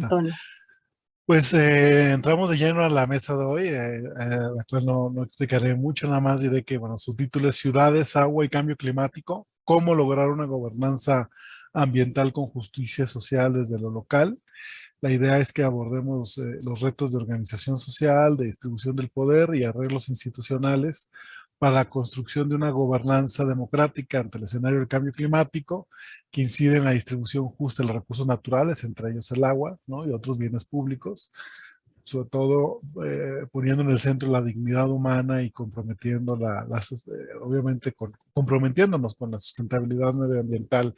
Perfecto. Antonio. Pues entramos de lleno a la mesa de hoy, la cual no explicaré mucho, nada más diré que, bueno, su título es Ciudades, Agua y Cambio Climático, cómo lograr una gobernanza ambiental con justicia social desde lo local. La idea es que abordemos los retos de organización social, de distribución del poder y arreglos institucionales para la construcción de una gobernanza democrática ante el escenario del cambio climático que incide en la distribución justa de los recursos naturales, entre ellos el agua, ¿no? Y otros bienes públicos, sobre todo poniendo en el centro la dignidad humana y comprometiendo obviamente comprometiéndonos con la sustentabilidad medioambiental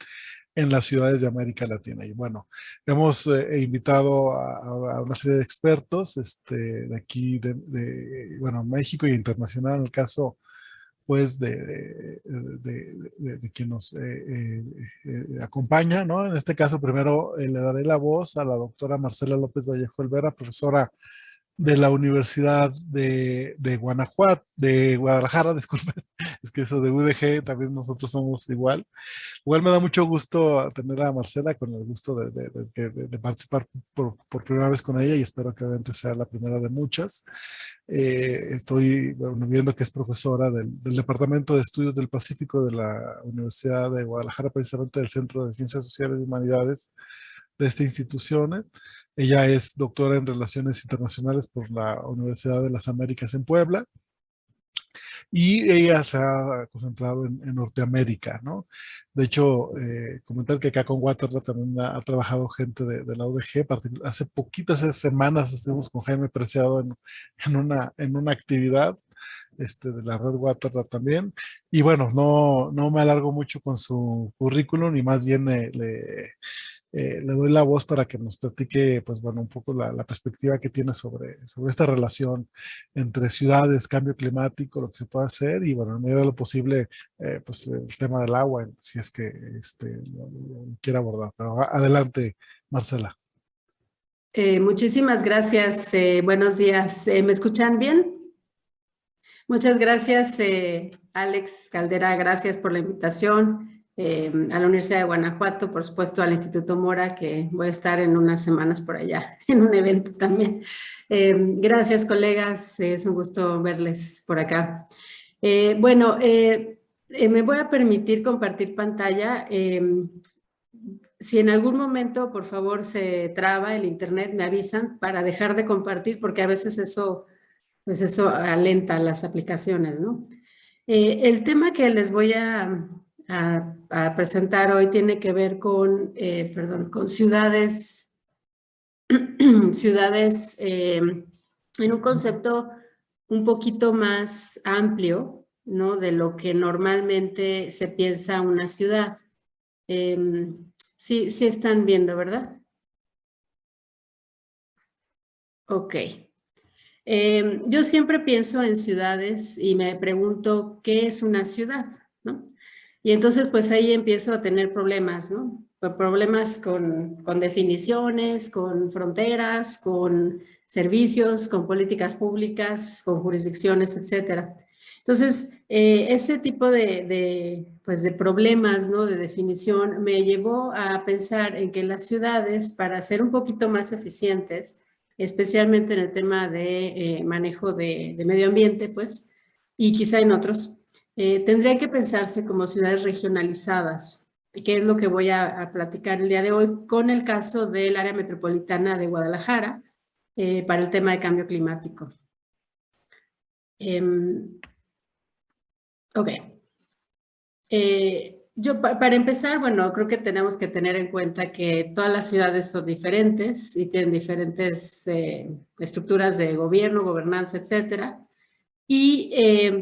en las ciudades de América Latina. Y bueno, hemos invitado a una serie de expertos de aquí, bueno, México y internacional, en el caso pues de quien nos acompaña, ¿no? En este caso, primero le daré la voz a la doctora Marcela López Vallejo Olvera, profesora de la Universidad de Guanajuato, de Guadalajara, disculpen, es que eso de UDG también nosotros somos igual. Igual me da mucho gusto tener a Marcela, con el gusto de participar por primera vez con ella, y espero que obviamente sea la primera de muchas. Estoy bueno, viendo que es profesora del Departamento de Estudios del Pacífico de la Universidad de Guadalajara, precisamente del Centro de Ciencias Sociales y Humanidades de esta institución. Ella es doctora en Relaciones Internacionales por la Universidad de las Américas en Puebla, y ella se ha concentrado en Norteamérica, ¿no? De hecho, comentar que acá con Waterloo también ha trabajado gente de la UDG. Hace poquitas semanas estuvimos con Jaime Preciado en una actividad de la red Waterloo también. Y bueno, no me alargo mucho con su currículum, y más bien le doy la voz para que nos platique, pues bueno, un poco la perspectiva que tiene sobre esta relación entre ciudades, cambio climático, lo que se puede hacer, y bueno, en medida de lo posible, pues el tema del agua, si es que lo quiere abordar. Pero adelante, Marcela. Muchísimas gracias. Buenos días. ¿Me escuchan bien? Muchas gracias, Alex Caldera. Gracias por la invitación a la Universidad de Guanajuato, por supuesto al Instituto Mora, que voy a estar en unas semanas por allá, en un evento también. Gracias, colegas. Es un gusto verles por acá. Bueno, me voy a permitir compartir pantalla. Si en algún momento, por favor, se traba el internet, me avisan para dejar de compartir, porque a veces eso, pues eso alenta las aplicaciones, ¿no? El tema que les voy a presentar hoy tiene que ver con ciudades, ciudades en un concepto un poquito más amplio, ¿no? De lo que normalmente se piensa una ciudad. Sí, sí están viendo, ¿verdad? Ok. Yo siempre pienso en ciudades y me pregunto, ¿qué es una ciudad? ¿No? Y entonces, pues ahí empiezo a tener problemas, ¿no? Problemas con definiciones, con fronteras, con servicios, con políticas públicas, con jurisdicciones, etcétera. Entonces, ese tipo pues de problemas, ¿no? De definición me llevó a pensar en que las ciudades, para ser un poquito más eficientes, especialmente en el tema de manejo de medio ambiente, pues, y quizá en otros, tendrían que pensarse como ciudades regionalizadas, que es lo que voy a platicar el día de hoy con el caso del área metropolitana de Guadalajara para el tema de cambio climático. Ok. Para empezar, bueno, creo que tenemos que tener en cuenta que todas las ciudades son diferentes y tienen diferentes estructuras de gobierno, gobernanza, etcétera. Y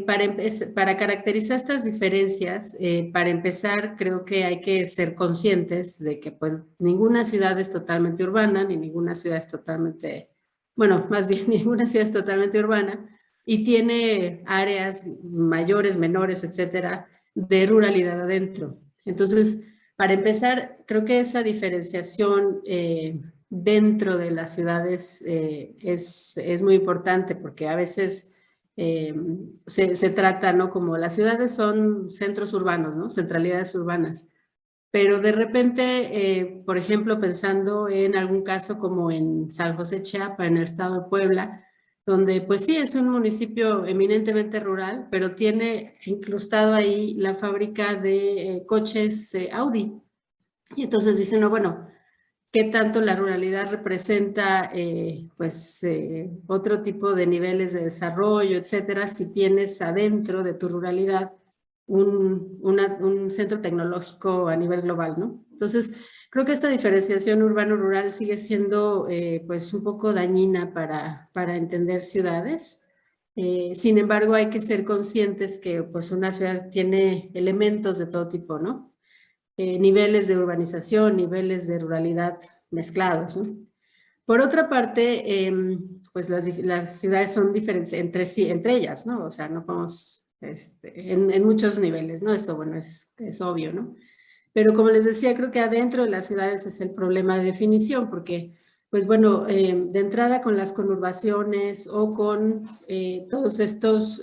para caracterizar estas diferencias, para empezar, creo que hay que ser conscientes de que pues ninguna ciudad es totalmente urbana, ni ninguna ciudad es totalmente, bueno, más bien ninguna ciudad es totalmente urbana, y tiene áreas mayores, menores, etcétera, de ruralidad adentro. Entonces, para empezar, creo que esa diferenciación dentro de las ciudades es muy importante, porque a veces se trata, ¿no? Como las ciudades son centros urbanos, ¿no? Centralidades urbanas. pero de repente, por ejemplo, pensando en algún caso como en San José Chiapa, en el estado de Puebla, donde pues sí es un municipio eminentemente rural, pero tiene incrustado ahí la fábrica de coches Audi. Y entonces dice uno, bueno, ¿qué tanto la ruralidad representa pues otro tipo de niveles de desarrollo, etcétera, si tienes adentro de tu ruralidad un centro tecnológico a nivel global, ¿no? Entonces, creo que esta diferenciación urbano-rural sigue siendo pues un poco dañina para entender ciudades. Sin embargo, hay que ser conscientes que pues una ciudad tiene elementos de todo tipo, ¿no? Niveles de urbanización, niveles de ruralidad mezclados, ¿no? Por otra parte, pues las ciudades son diferentes entre sí, entre ellas, ¿no? O sea, no podemos, en muchos niveles, ¿no? Eso, bueno, es obvio, ¿no? Pero como les decía, creo que adentro de las ciudades es el problema de definición, porque, pues bueno, de entrada con las conurbaciones o con todos estos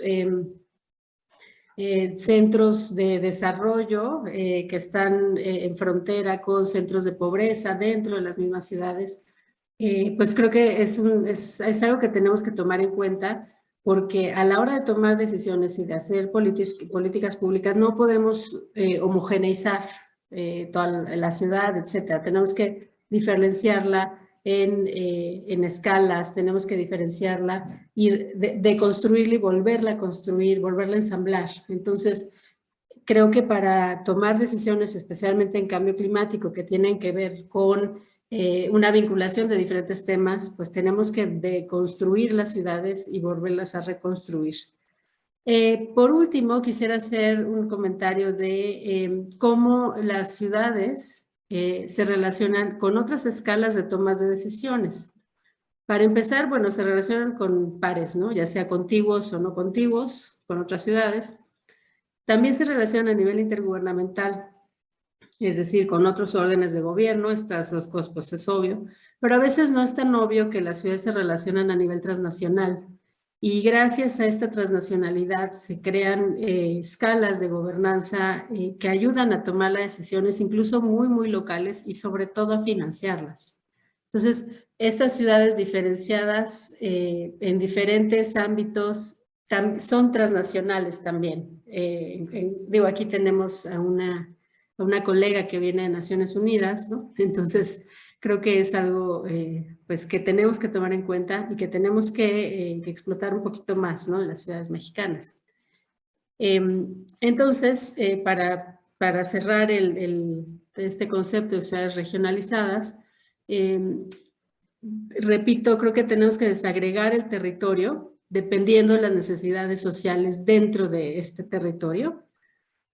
centros de desarrollo que están en frontera con centros de pobreza dentro de las mismas ciudades, pues creo que es algo que tenemos que tomar en cuenta porque a la hora de tomar decisiones y de hacer políticas públicas no podemos homogeneizar toda la ciudad, etcétera. Tenemos que diferenciarla en escalas, tenemos que diferenciarla y de construirla y volverla a construir, volverla a ensamblar. Entonces, creo que para tomar decisiones, especialmente en cambio climático, que tienen que ver con una vinculación de diferentes temas, pues tenemos que deconstruir las ciudades y volverlas a reconstruir. Por último, quisiera hacer un comentario de cómo las ciudades se relacionan con otras escalas de tomas de decisiones. Para empezar, bueno, se relacionan con pares, ¿no? Ya sea contiguos o no contiguos, con otras ciudades. También se relaciona a nivel intergubernamental, es decir, con otros órdenes de gobierno, estas dos cosas pues es obvio, pero a veces no es tan obvio que las ciudades se relacionan a nivel transnacional. Y gracias a esta transnacionalidad se crean escalas de gobernanza que ayudan a tomar las decisiones incluso muy, muy locales y sobre todo a financiarlas. Entonces, estas ciudades diferenciadas en diferentes ámbitos son transnacionales también. Digo, aquí tenemos a una colega que viene de Naciones Unidas, ¿no? Entonces, creo que es algo pues que tenemos que tomar en cuenta y que tenemos que explotar un poquito más, ¿no? En las ciudades mexicanas. Entonces, para cerrar este concepto de ciudades regionalizadas, repito, creo que tenemos que desagregar el territorio dependiendo de las necesidades sociales dentro de este territorio.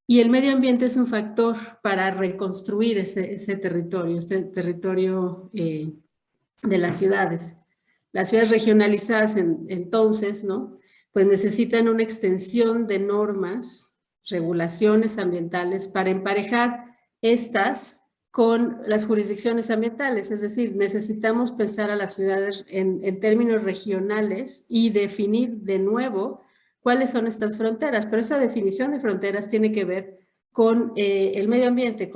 Y el medio ambiente es un factor para reconstruir ese territorio, este territorio de las ciudades. Las ciudades regionalizadas entonces, ¿no? Pues necesitan una extensión de normas, regulaciones ambientales para emparejar estas con las jurisdicciones ambientales, es decir, necesitamos pensar a las ciudades en términos regionales y definir de nuevo cuáles son estas fronteras, pero esa definición de fronteras tiene que ver con el medio ambiente,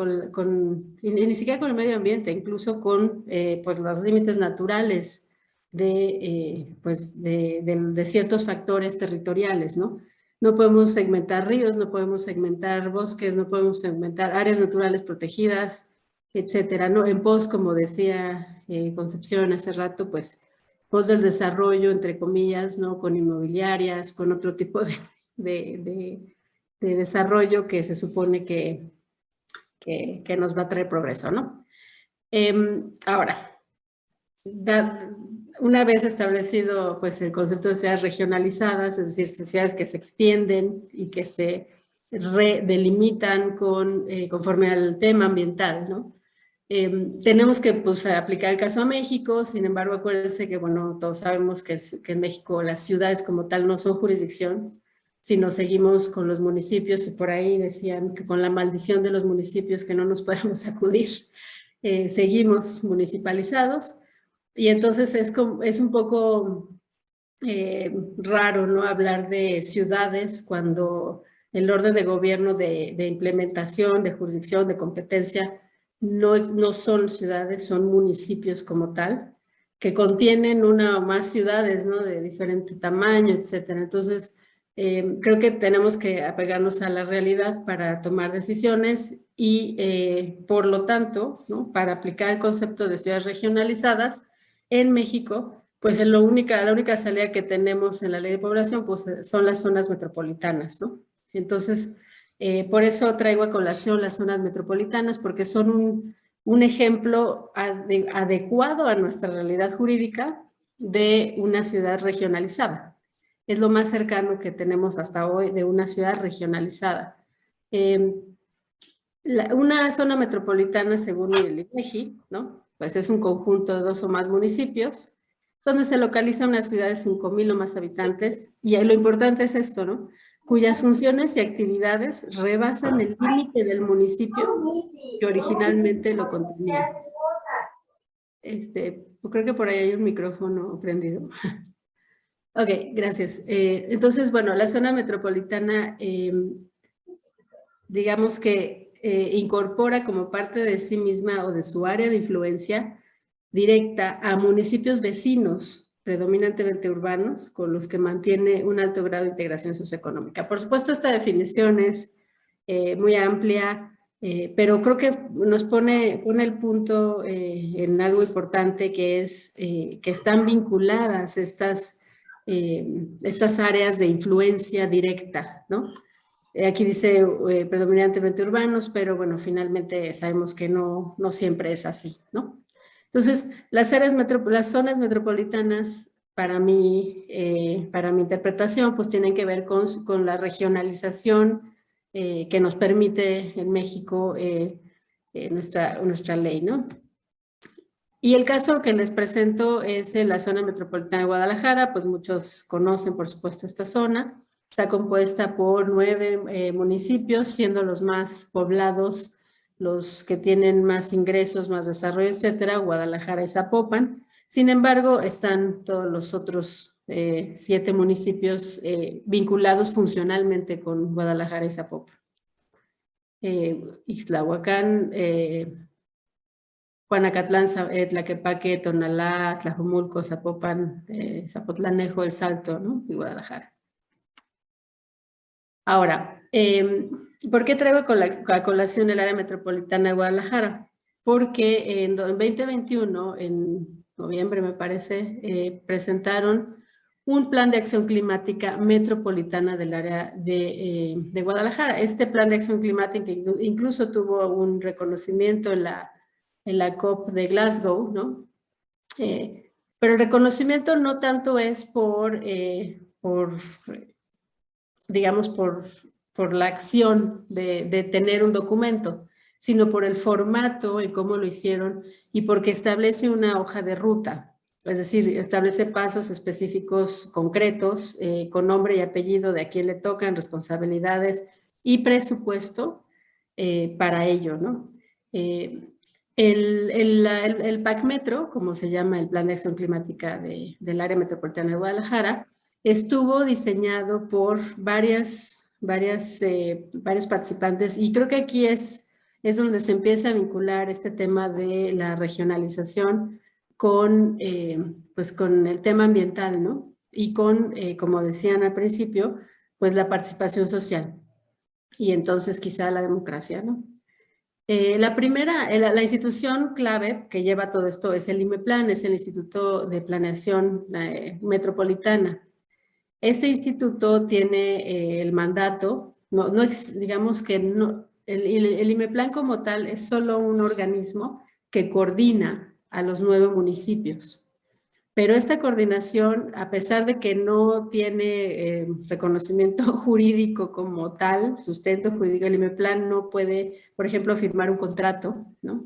ni siquiera con el medio ambiente, incluso con pues los límites naturales de ciertos factores territoriales, ¿no? No podemos segmentar ríos, no podemos segmentar bosques, no podemos segmentar áreas naturales protegidas, etcétera, ¿no? En pos, como decía Concepción hace rato, pues pos del desarrollo, entre comillas, ¿no? Con inmobiliarias, con otro tipo de desarrollo que se supone que nos va a traer progreso, ¿no? Ahora, una vez establecido pues, el concepto de ciudades regionalizadas, es decir, ciudades que se extienden y que se delimitan conforme al tema ambiental, ¿no? Tenemos que pues, aplicar el caso a México, sin embargo, acuérdense que, bueno, todos sabemos que en México las ciudades como tal no son jurisdicción, sino seguimos con los municipios y por ahí decían que con la maldición de los municipios que no nos podemos acudir, seguimos municipalizados y entonces es un poco raro, ¿no? Hablar de ciudades cuando el orden de gobierno de implementación, de jurisdicción, de competencia, no son ciudades, son municipios como tal, que contienen una o más ciudades, ¿no? De diferente tamaño, etcétera. Entonces, creo que tenemos que apegarnos a la realidad para tomar decisiones y, por lo tanto, ¿no? Para aplicar el concepto de ciudades regionalizadas en México, pues la única salida que tenemos en la ley de población pues, son las zonas metropolitanas, ¿no? Entonces, por eso traigo a colación las zonas metropolitanas, porque son un ejemplo adecuado a nuestra realidad jurídica de una ciudad regionalizada. Es lo más cercano que tenemos hasta hoy de una ciudad regionalizada. Una zona metropolitana, según el INEGI, ¿no? Pues es un conjunto de 2 o más municipios, donde se localiza una ciudad de 5,000 o más habitantes, y lo importante es esto, ¿no? Cuyas funciones y actividades rebasan el límite del municipio que originalmente lo contenía. Creo que por ahí hay un micrófono prendido. Ok, gracias. Entonces, bueno, la zona metropolitana, digamos que incorpora como parte de sí misma o de su área de influencia directa a municipios vecinos, predominantemente urbanos, con los que mantiene un alto grado de integración socioeconómica. Por supuesto, esta definición es muy amplia, pero creo que nos pone el punto en algo importante, que es que están vinculadas estas áreas de influencia directa, ¿no? Aquí dice predominantemente urbanos, pero bueno, finalmente sabemos que no siempre es así, ¿no? Entonces, las zonas metropolitanas, para mi interpretación, pues tienen que ver con la regionalización que nos permite en México nuestra ley, ¿no? Y el caso que les presento es en la zona metropolitana de Guadalajara. Pues muchos conocen, por supuesto, esta zona. Está compuesta por 9 municipios, siendo los más poblados, los que tienen más ingresos, más desarrollo, etcétera, Guadalajara y Zapopan. Sin embargo, están todos los otros 7 municipios vinculados funcionalmente con Guadalajara y Zapopan. Ixtlahuacán, Juanacatlán, Tlaquepaque, Tonalá, Tlajumulco, Zapopan, Zapotlanejo, El Salto, ¿no? Y Guadalajara. Ahora, ¿por qué traigo a colación el área metropolitana de Guadalajara? Porque en 2021, en noviembre me parece, presentaron un plan de acción climática metropolitana del área de Guadalajara. Este plan de acción climática incluso tuvo un reconocimiento en la COP de Glasgow, ¿no? Pero el reconocimiento no tanto es digamos, por la acción de tener un documento, sino por el formato y cómo lo hicieron, y porque establece una hoja de ruta, es decir, establece pasos específicos concretos, con nombre y apellido de a quién le tocan, responsabilidades y presupuesto para ello, ¿no? El PAC-Metro, como se llama el Plan de Acción Climática del Área Metropolitana de Guadalajara, estuvo diseñado por varios participantes, y creo que aquí es donde se empieza a vincular este tema de la regionalización con el tema ambiental, ¿no? Y con, como decían al principio, pues la participación social, y entonces quizá la democracia, ¿no? La institución clave que lleva todo esto es el IMEPLAN, es el Instituto de Planeación Metropolitana. Este instituto tiene el mandato, digamos que no, el IMEPLAN como tal es solo un organismo que coordina a los 9 municipios. Pero esta coordinación, a pesar de que no tiene reconocimiento jurídico como tal, sustento jurídico, el IMEPLAN no puede, por ejemplo, firmar un contrato, ¿no?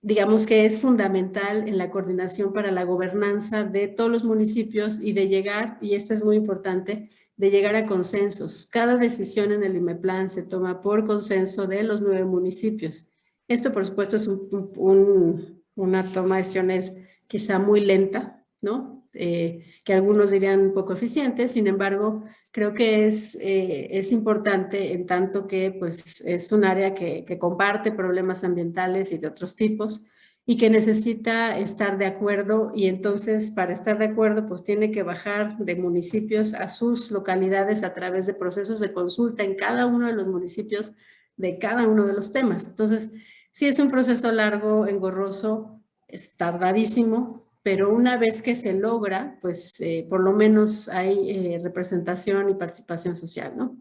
Digamos que es fundamental en la coordinación para la gobernanza de todos los municipios y de llegar, y esto es muy importante, de llegar a consensos. Cada decisión en el IMEPLAN se toma por consenso de los 9 municipios. Esto, por supuesto, es una toma de decisiones quizá muy lenta, ¿no? Que algunos dirían un poco eficiente. Sin embargo, Creo que es importante en tanto que pues, es un área que comparte problemas ambientales y de otros tipos y que necesita estar de acuerdo, y entonces para estar de acuerdo pues tiene que bajar de municipios a sus localidades a través de procesos de consulta en cada uno de los municipios de cada uno de los temas. Entonces, sí es un proceso largo, engorroso, es tardadísimo, pero una vez que se logra, pues por lo menos hay representación y participación social, ¿no?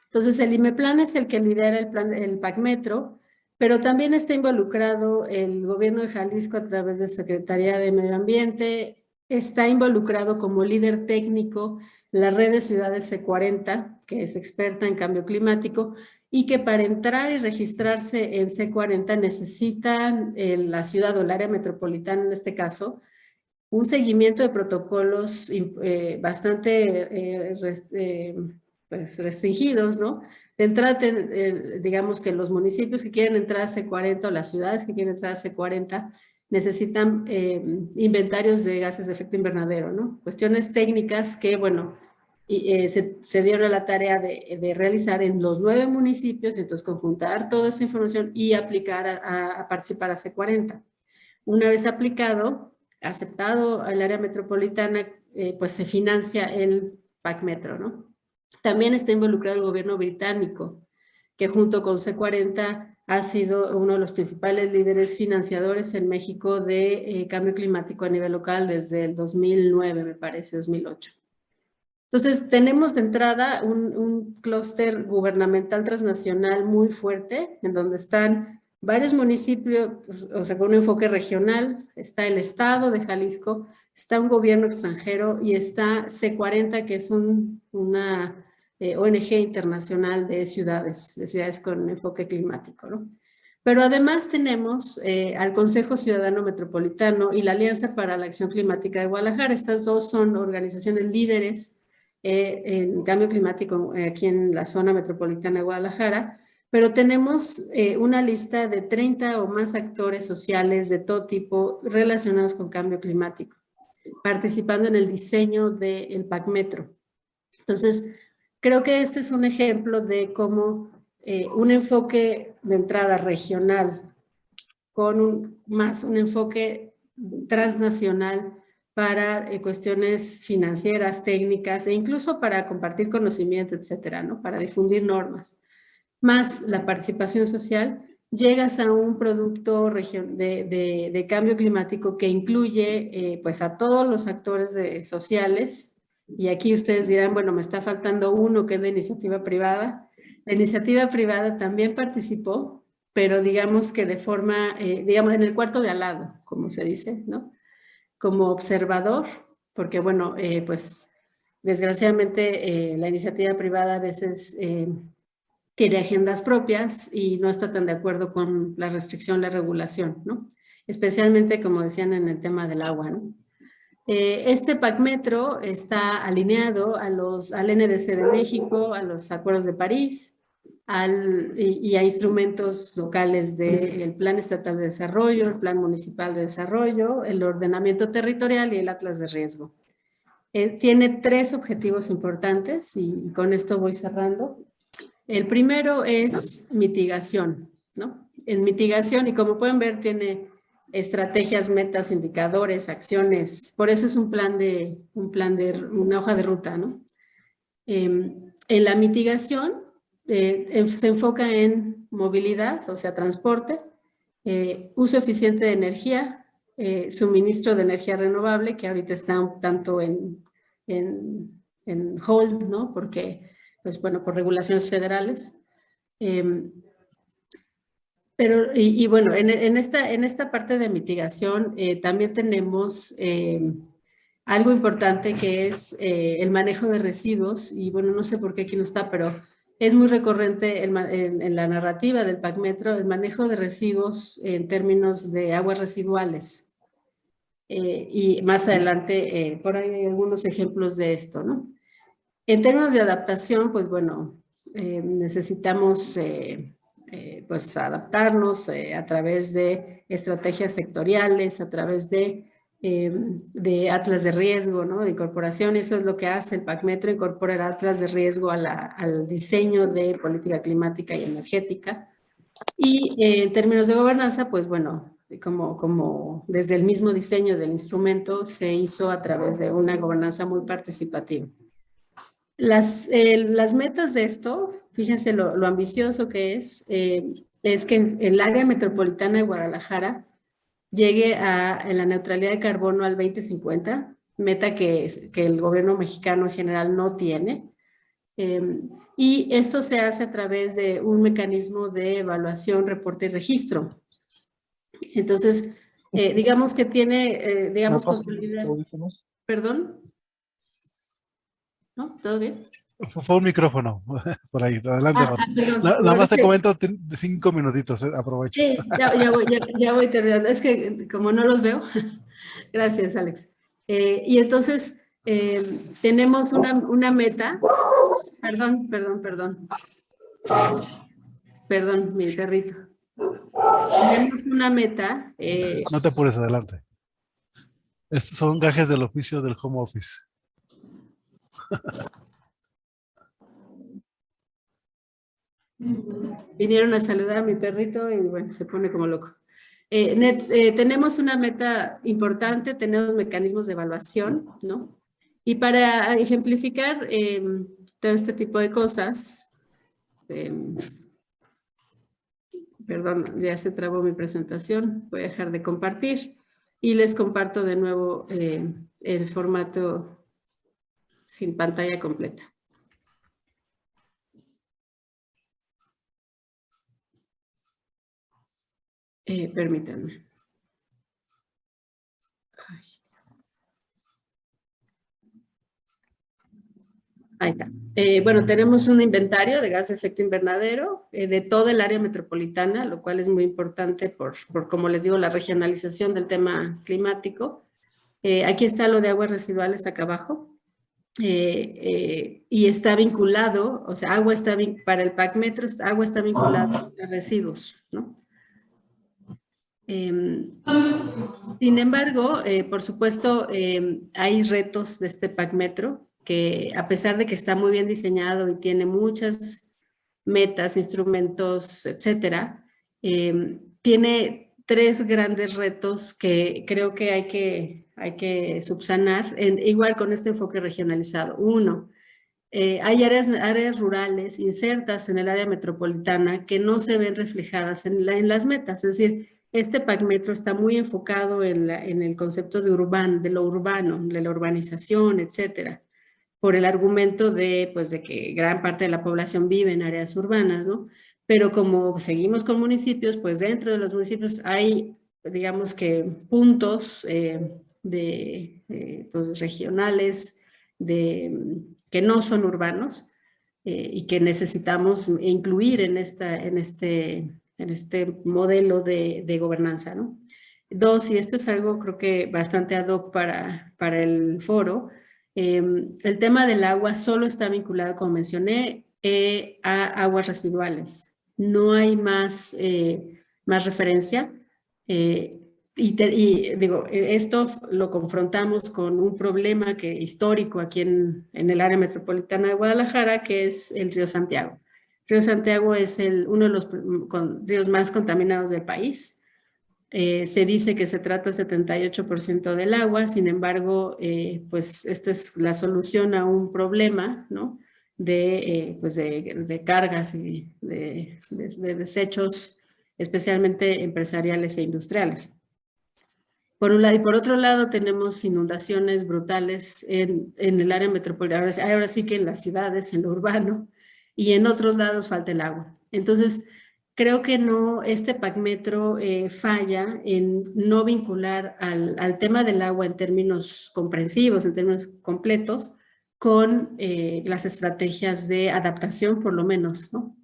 Entonces el IMEPLAN es el que lidera el PACmetro, pero también está involucrado el gobierno de Jalisco a través de Secretaría de Medio Ambiente, está involucrado como líder técnico la red de ciudades C40, que es experta en cambio climático, y que para entrar y registrarse en C40 necesitan la ciudad o el área metropolitana en este caso, un seguimiento de protocolos bastante pues restringidos, ¿no? De entrada, digamos que los municipios que quieren entrar a C40 o las ciudades que quieren entrar a C40 necesitan inventarios de gases de efecto invernadero, ¿no? Cuestiones técnicas que, bueno, se dieron a la tarea de realizar en los 9 municipios, entonces conjuntar toda esa información y aplicar a participar a C40. Una vez aplicado, aceptado al área metropolitana, pues se financia el PACmetro, ¿no? También está involucrado el gobierno británico, que junto con C40 ha sido uno de los principales líderes financiadores en México de cambio climático a nivel local desde el 2009, me parece, 2008. Entonces, tenemos de entrada un clúster gubernamental transnacional muy fuerte, en donde están varios municipios, o sea, con un enfoque regional, está el estado de Jalisco, está un gobierno extranjero y está C40, que es una ONG internacional de ciudades con enfoque climático, ¿no? Pero además tenemos al Consejo Ciudadano Metropolitano y la Alianza para la Acción Climática de Guadalajara. Estas dos son organizaciones líderes en cambio climático aquí en la zona metropolitana de Guadalajara, pero tenemos una lista de 30 o más actores sociales de todo tipo relacionados con cambio climático, participando en el diseño del PACmetro. Entonces, creo que este es un ejemplo de cómo un enfoque de entrada regional con un enfoque transnacional para cuestiones financieras, técnicas e incluso para compartir conocimiento, etcétera, ¿no? Para difundir normas. Más la participación social, llegas a un producto de cambio climático que incluye pues a todos los actores sociales, y aquí ustedes dirán, bueno, me está faltando uno que es de iniciativa privada. La iniciativa privada también participó, pero digamos que de forma, digamos en el cuarto de al lado, como se dice, ¿no? Como observador, porque bueno, pues desgraciadamente la iniciativa privada a veces tiene agendas propias y no está tan de acuerdo con la restricción, la regulación, ¿no? Especialmente, como decían, en el tema del agua, ¿no? Este PACmetro está alineado al NDC de México, a los acuerdos de París y a instrumentos locales del Plan Estatal de Desarrollo, el Plan Municipal de Desarrollo, el Ordenamiento Territorial y el Atlas de Riesgo. Tiene 3 objetivos importantes y con esto voy cerrando. El primero es mitigación, ¿no? En mitigación, y como pueden ver, tiene estrategias, metas, indicadores, acciones. Por eso es una hoja de ruta, ¿no? En la mitigación se enfoca en movilidad, o sea, transporte, uso eficiente de energía, suministro de energía renovable, que ahorita está un tanto en hold, ¿no? Porque, pues bueno, por regulaciones federales. Pero, y bueno, en esta parte de mitigación también tenemos algo importante que es el manejo de residuos, y bueno, no sé por qué aquí no está, pero es muy recurrente en la narrativa del PACmetro el manejo de residuos en términos de aguas residuales. Y más adelante, por ahí hay algunos ejemplos de esto, ¿no? En términos de adaptación, pues bueno, necesitamos pues adaptarnos a través de estrategias sectoriales, a través de de atlas de riesgo, ¿no? De incorporación. Eso es lo que hace el PACmetro, incorpora el atlas de riesgo al diseño de política climática y energética. Y en términos de gobernanza, pues bueno, como desde el mismo diseño del instrumento se hizo a través de una gobernanza muy participativa. Las metas de esto, fíjense lo ambicioso que es que en el área metropolitana de Guadalajara llegue a la neutralidad de carbono al 2050, meta que el gobierno mexicano en general no tiene. Y esto se hace a través de un mecanismo de evaluación, reporte y registro. Entonces, digamos que tiene, digamos, ¿Perdón? ¿No? ¿Todo bien? Fue un micrófono por ahí. Adelante, Marce. Nada más te comento 5 minutitos, aprovecho. Sí, ya voy terminando. Es que como no los veo. Gracias, Alex. Y entonces tenemos una meta. Perdón, mi perrito. Tenemos una meta. No te apures, adelante. Son gajes del oficio del home office. Vinieron a saludar a mi perrito y bueno, se pone como loco. Tenemos una meta importante, tenemos mecanismos de evaluación, ¿no? Y para ejemplificar todo este tipo de cosas, perdón, ya se trabó mi presentación, voy a dejar de compartir y les comparto de nuevo el formato sin pantalla completa. Permítanme. Ay. Ahí está. Bueno, tenemos un inventario de gas de efecto invernadero de toda el área metropolitana, lo cual es muy importante por, como les digo, la regionalización del tema climático. Aquí está lo de aguas residuales acá abajo. Y está vinculado, o sea, para el PACmetro, agua está vinculada a residuos, ¿no? Sin embargo, por supuesto, hay retos de este PACmetro que a pesar de que está muy bien diseñado y tiene muchas metas, instrumentos, etcétera, tiene 3 grandes retos que creo que hay que subsanar, igual con este enfoque regionalizado. Uno, hay áreas rurales insertas en el área metropolitana que no se ven reflejadas en las metas, es decir, este PACmetro está muy enfocado en el concepto de lo urbano, de la urbanización, etcétera, por el argumento pues, de que gran parte de la población vive en áreas urbanas, ¿no? Pero como seguimos con municipios, pues dentro de los municipios hay, digamos que puntos pues, regionales que no son urbanos y que necesitamos incluir en este modelo de gobernanza, ¿no? 2, y esto es algo creo que bastante ad hoc para el foro, el tema del agua solo está vinculado, como mencioné, a aguas residuales. No hay más referencia. Y digo, esto lo confrontamos con un problema histórico aquí en el área metropolitana de Guadalajara, que es el río Santiago. El río Santiago es uno de los ríos más contaminados del país. Se dice que se trata 78% del agua, sin embargo, pues esta es la solución a un problema, ¿no? Pues de cargas y de desechos, especialmente empresariales e industriales. Por un lado, y por otro lado tenemos inundaciones brutales en el área metropolitana, ahora sí que en las ciudades, en lo urbano, y en otros lados falta el agua. Entonces, creo que este PACmetro falla en no vincular al tema del agua en términos comprensivos, en términos completos, con las estrategias de adaptación, por lo menos, ¿no?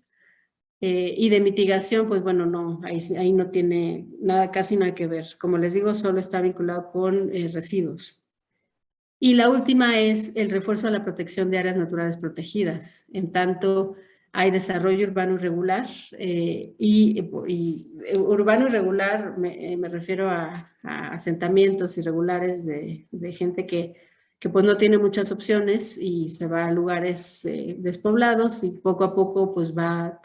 Y de mitigación, pues bueno, no, ahí no tiene casi nada que ver. Como les digo, solo está vinculado con residuos. Y la última es el refuerzo a la protección de áreas naturales protegidas. En tanto, hay desarrollo urbano irregular y urbano irregular me refiero a asentamientos irregulares de gente que pues no tiene muchas opciones y se va a lugares despoblados y poco a poco pues va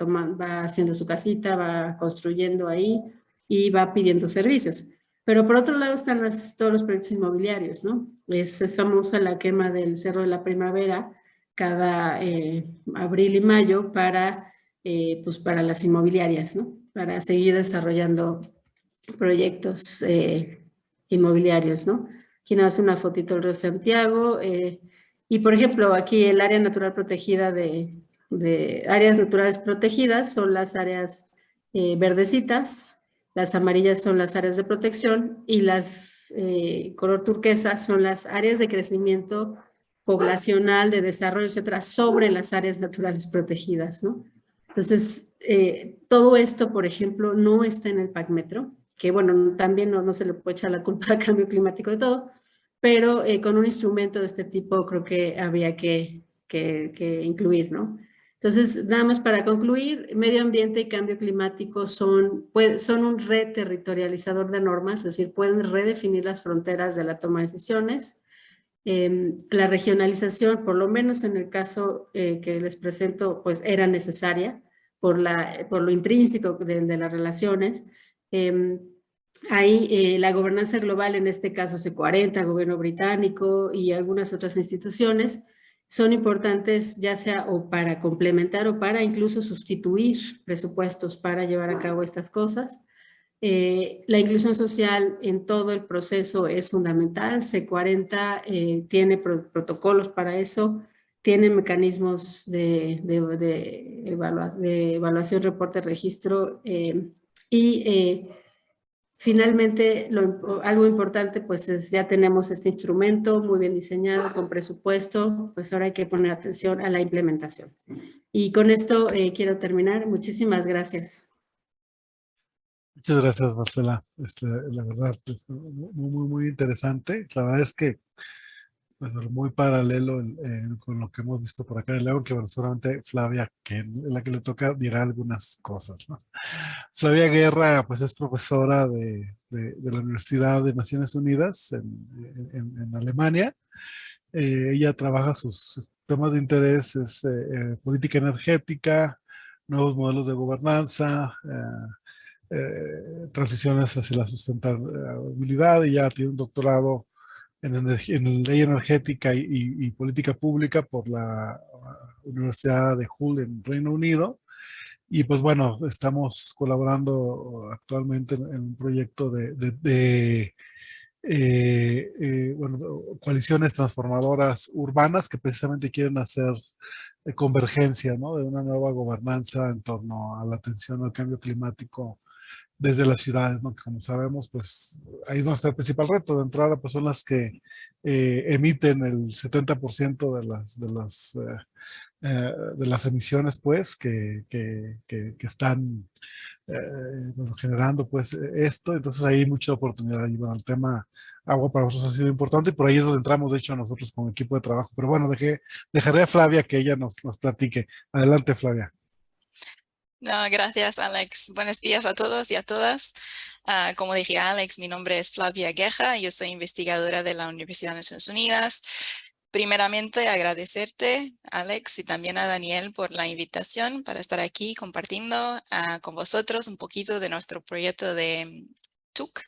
haciendo su casita, va construyendo ahí y va pidiendo servicios. Pero por otro lado están todos los proyectos inmobiliarios, ¿no? Es famosa la quema del Cerro de la Primavera cada abril y mayo pues para las inmobiliarias, ¿no? Para seguir desarrollando proyectos inmobiliarios, ¿no? Aquí nos hace una fotito del río Santiago. Y por ejemplo, aquí el área natural protegida de áreas naturales protegidas son las áreas verdecitas, las amarillas son las áreas de protección y las color turquesa son las áreas de crecimiento poblacional, de desarrollo, etcétera, sobre las áreas naturales protegidas, ¿no? Entonces, todo esto, por ejemplo, no está en el PACmetro, que bueno, también no se le puede echar la culpa al cambio climático de todo, pero con un instrumento de este tipo creo que había que incluir, ¿no? Entonces, nada más para concluir, medio ambiente y cambio climático son un reterritorializador de normas, es decir, pueden redefinir las fronteras de la toma de decisiones. La regionalización, por lo menos en el caso que les presento, pues era necesaria por lo intrínseco de las relaciones. Ahí la gobernanza global, en este caso C40, gobierno británico y algunas otras instituciones, son importantes ya sea o para complementar o para incluso sustituir presupuestos para llevar a cabo estas cosas. La inclusión social en todo el proceso es fundamental. C40 tiene protocolos para eso, tiene mecanismos de evaluación, reporte, registro y finalmente algo importante pues es ya tenemos este instrumento muy bien diseñado con presupuesto, pues ahora hay que poner atención a la implementación. Y con esto quiero terminar. Muchísimas gracias. Muchas gracias, Marcela. La verdad, muy interesante. La verdad es que bueno, muy paralelo con lo que hemos visto por acá de León, que bueno, seguramente Flavia, que es la que le toca, dirá algunas cosas, ¿no? Flavia Guerra, pues es profesora de la Universidad de Naciones Unidas en Alemania. Ella trabaja sus temas de interés, es política energética, nuevos modelos de gobernanza, transiciones hacia la sustentabilidad, y ya tiene un doctorado en ley energética y política pública por la Universidad de Hull en Reino Unido. Y pues bueno, estamos colaborando actualmente en un proyecto bueno, coaliciones transformadoras urbanas que precisamente quieren hacer convergencia, ¿no? De una nueva gobernanza en torno a la atención al cambio climático desde las ciudades, ¿no? Que como sabemos, pues ahí es donde está el principal reto. De entrada, pues son las que emiten el 70% de las emisiones, pues, que están bueno, generando, pues, esto. Entonces ahí hay mucha oportunidad. Y bueno, el tema agua para nosotros ha sido importante y por ahí es donde entramos, de hecho, nosotros como equipo de trabajo. Pero bueno, dejaré a Flavia que ella nos platique. Adelante, Flavia. No, gracias, Alex. Buenos días a todos y a todas. Como dije, Alex, mi nombre es Flavia Guerra. Yo soy investigadora de la Universidad de Naciones Unidas. Primeramente, agradecerte, Alex, y también a Daniel por la invitación para estar aquí compartiendo con vosotros un poquito de nuestro proyecto de TUC.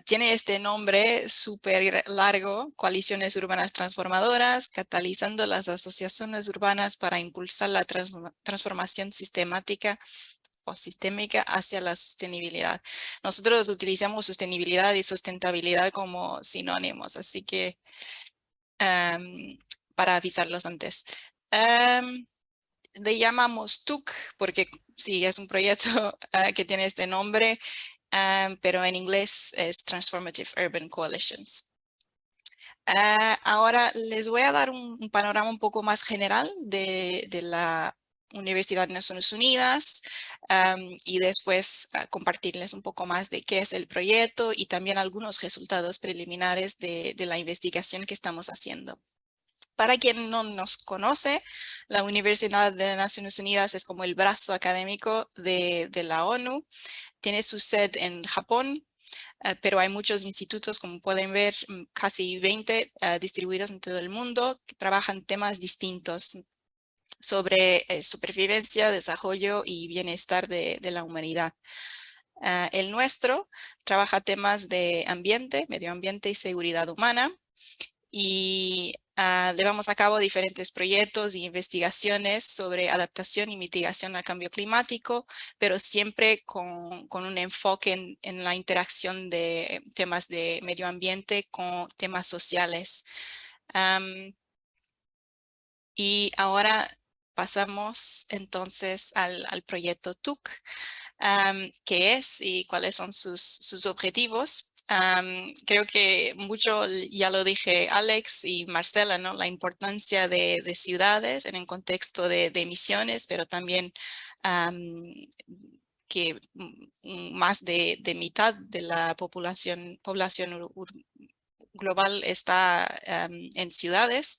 Tiene este nombre súper largo, Coaliciones Urbanas Transformadoras, catalizando las asociaciones urbanas para impulsar la transformación sistemática o sistémica hacia la sostenibilidad. Nosotros utilizamos sostenibilidad y sustentabilidad como sinónimos, así que para avisarlos antes. Le llamamos TUC porque sí, es un proyecto que tiene este nombre, pero en inglés es Transformative Urban Coalitions. Ahora les voy a dar un panorama un poco más general de la Universidad de Naciones Unidas y después compartirles un poco más de qué es el proyecto y también algunos resultados preliminares de la investigación que estamos haciendo. Para quien no nos conoce, la Universidad de las Naciones Unidas es como el brazo académico de la ONU. Tiene su sede en Japón, pero hay muchos institutos, como pueden ver, casi 20 distribuidos en todo el mundo, que trabajan temas distintos sobre supervivencia, desarrollo y bienestar de la humanidad. El nuestro trabaja temas de ambiente, medio ambiente y seguridad humana, y llevamos a cabo diferentes proyectos e investigaciones sobre adaptación y mitigación al cambio climático, pero siempre con un enfoque en la interacción de temas de medio ambiente con temas sociales. Y ahora pasamos entonces al proyecto TUC. ¿Qué es y cuáles son sus objetivos? Creo que mucho ya lo dije Alex y Marcela, ¿no? La importancia de ciudades en el contexto de emisiones, pero también que más de mitad de la población global está en ciudades.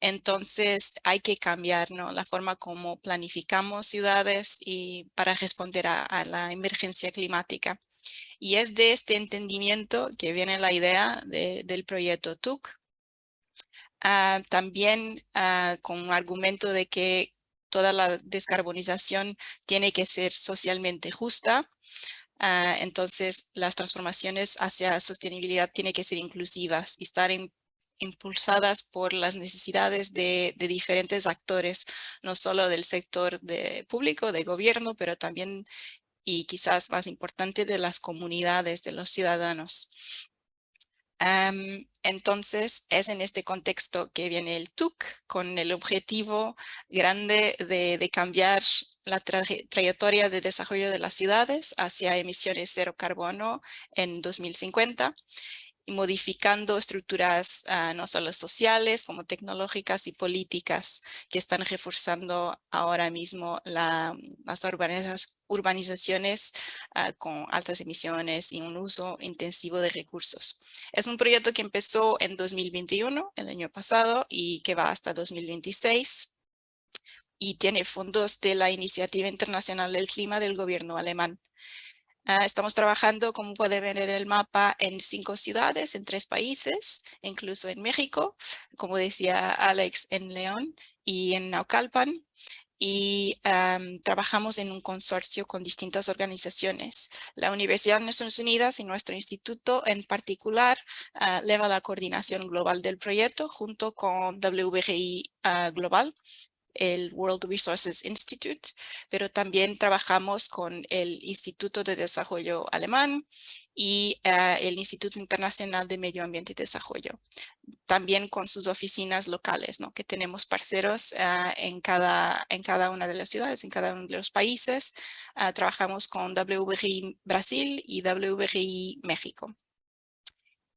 Entonces hay que cambiar, ¿no?, la forma como planificamos ciudades y para responder a la emergencia climática. Y es de este entendimiento que viene la idea del proyecto TUC. También con un argumento de que toda la descarbonización tiene que ser socialmente justa. Entonces las transformaciones hacia sostenibilidad tienen que ser inclusivas y estar impulsadas por las necesidades de diferentes actores, no solo del sector público, de gobierno, pero también, y quizás más importante, de las comunidades, de los ciudadanos. Entonces es en este contexto que viene el TUC, con el objetivo grande de cambiar la trayectoria de desarrollo de las ciudades hacia emisiones cero carbono en 2050. Y modificando estructuras no solo sociales como tecnológicas y políticas que están reforzando ahora mismo las urbanizaciones con altas emisiones y un uso intensivo de recursos. Es un proyecto que empezó en 2021, el año pasado, y que va hasta 2026 y tiene fondos de la Iniciativa Internacional del Clima del gobierno alemán. Estamos trabajando, como pueden ver en el mapa, en 5 ciudades, en 3 países, incluso en México, como decía Alex, en León y en Naucalpan. Y trabajamos en un consorcio con distintas organizaciones. La Universidad de Naciones Unidas y nuestro instituto en particular lleva la coordinación global del proyecto junto con WRI Global, el World Resources Institute, pero también trabajamos con el Instituto de Desarrollo Alemán y el Instituto Internacional de Medio Ambiente y Desarrollo. También con sus oficinas locales, ¿no?, que tenemos parceros en cada una de las ciudades, en cada uno de los países. Trabajamos con WRI Brasil y WRI México.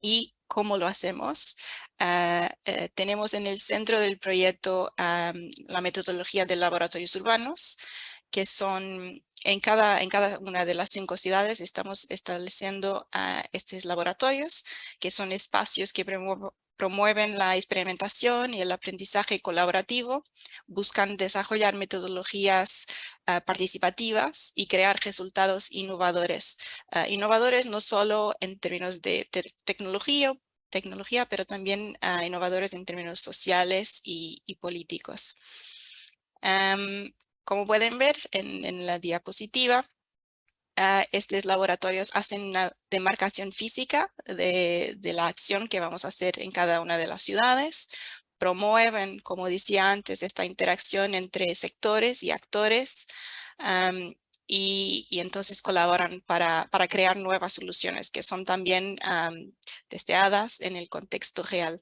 ¿Y cómo lo hacemos? Tenemos en el centro del proyecto la metodología de laboratorios urbanos, que son en cada una de las 5 ciudades. Estamos estableciendo estos laboratorios, que son espacios que promueven la experimentación y el aprendizaje colaborativo, buscan desarrollar metodologías participativas y crear resultados innovadores. Innovadores no solo en términos de tecnología, pero también innovadores en términos sociales y políticos. Como pueden ver en la diapositiva, estos laboratorios hacen una demarcación física de la acción que vamos a hacer en cada una de las ciudades. Promueven, como decía antes, esta interacción entre sectores y actores y entonces colaboran para crear nuevas soluciones que son también testeadas en el contexto real.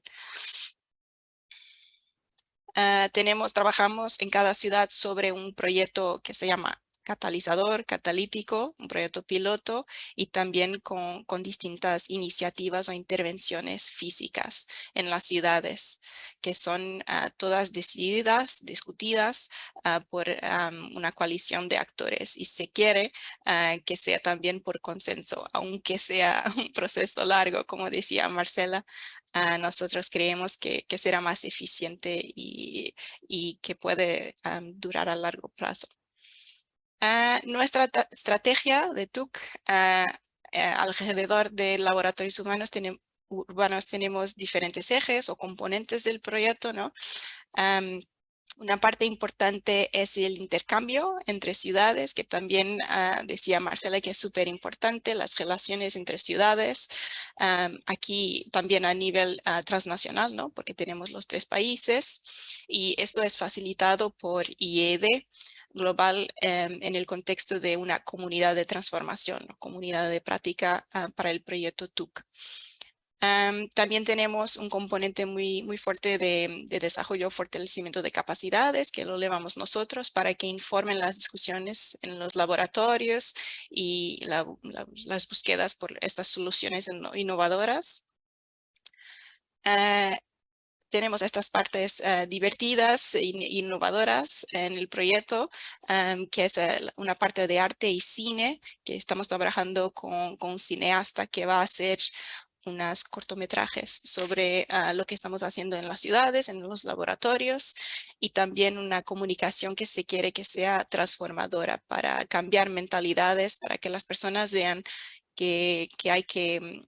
Trabajamos en cada ciudad sobre un proyecto que se llama catalizador, catalítico, un proyecto piloto y también con distintas iniciativas o intervenciones físicas en las ciudades, que son todas decididas, discutidas por una coalición de actores y se quiere que sea también por consenso, aunque sea un proceso largo, como decía Marcela. Nosotros creemos que será más eficiente y que puede durar a largo plazo. Nuestra estrategia de TUC alrededor de laboratorios urbanos tenemos diferentes ejes o componentes del proyecto, ¿no? Una parte importante es el intercambio entre ciudades, que también decía Marcela que es súper importante, las relaciones entre ciudades, aquí también a nivel transnacional, ¿no? Porque tenemos los 3 países y esto es facilitado por IED global en el contexto de una comunidad de transformación, ¿no? Comunidad de práctica para el proyecto TUC. También tenemos un componente muy fuerte de desarrollo, fortalecimiento de capacidades, que lo llevamos nosotros para que informen las discusiones en los laboratorios y las búsquedas por estas soluciones innovadoras. Tenemos estas partes divertidas e innovadoras en el proyecto, que es una parte de arte y cine, que estamos trabajando con un cineasta que va a hacer unos cortometrajes sobre lo que estamos haciendo en las ciudades, en los laboratorios, y también una comunicación que se quiere que sea transformadora para cambiar mentalidades, para que las personas vean que hay que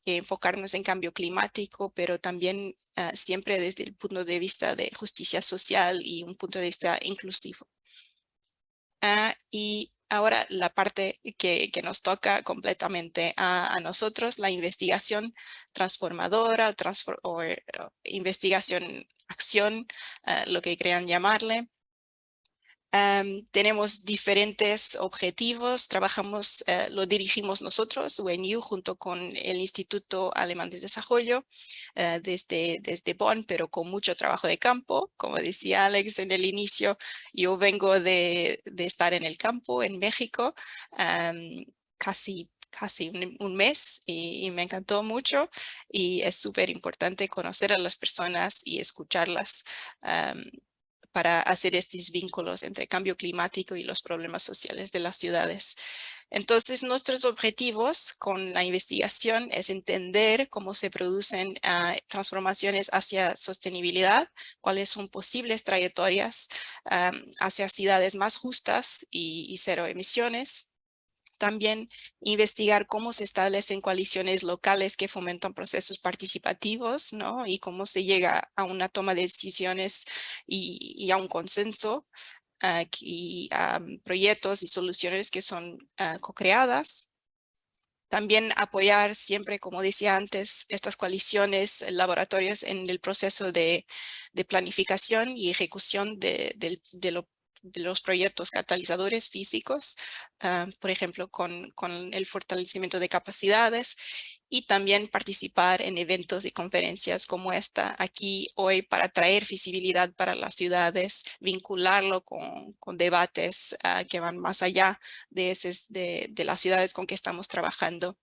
enfocarnos en cambio climático, pero también siempre desde el punto de vista de justicia social y un punto de vista inclusivo. Y ahora la parte que nos toca completamente a nosotros, la investigación transformadora o investigación acción, lo que crean llamarle. Tenemos diferentes objetivos, trabajamos, lo dirigimos nosotros, UNU, junto con el Instituto Alemán de Desarrollo, desde Bonn, pero con mucho trabajo de campo. Como decía Alex en el inicio, yo vengo de estar en el campo, en México, casi un mes y me encantó mucho y es súper importante conocer a las personas y escucharlas para hacer estos vínculos entre cambio climático y los problemas sociales de las ciudades. Entonces, nuestros objetivos con la investigación es entender cómo se producen transformaciones hacia sostenibilidad, cuáles son posibles trayectorias hacia ciudades más justas y cero emisiones. También investigar cómo se establecen coaliciones locales que fomentan procesos participativos, ¿no? Y cómo se llega a una toma de decisiones y a un consenso y a proyectos y soluciones que son co-creadas. También apoyar siempre, como decía antes, estas coaliciones, laboratorios en el proceso de planificación y ejecución de los proyectos catalizadores físicos, por ejemplo, con el fortalecimiento de capacidades y también participar en eventos y conferencias como esta aquí hoy para traer visibilidad para las ciudades, vincularlo con debates que van más allá de las ciudades con que estamos trabajando.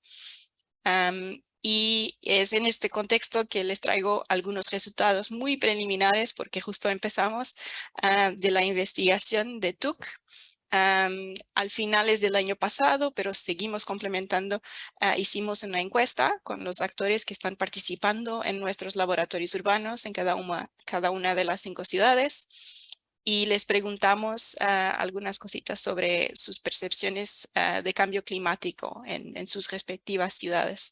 Y es en este contexto que les traigo algunos resultados muy preliminares porque justo empezamos de la investigación de TUC. Al finales del año pasado, pero seguimos complementando, hicimos una encuesta con los actores que están participando en nuestros laboratorios urbanos en cada una de las 5 ciudades y les preguntamos algunas cositas sobre sus percepciones de cambio climático en sus respectivas ciudades.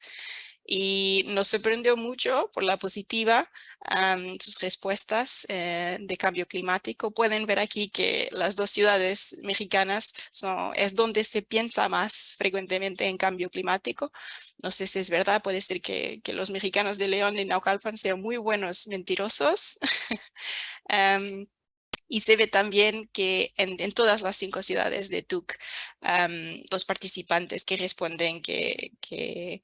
Y nos sorprendió mucho por la positiva sus respuestas de cambio climático. Pueden ver aquí que las 2 ciudades mexicanas es donde se piensa más frecuentemente en cambio climático. No sé si es verdad, puede ser que los mexicanos de León y Naucalpan sean muy buenos mentirosos. Y se ve también que en todas las 5 ciudades de TUC, los participantes que responden que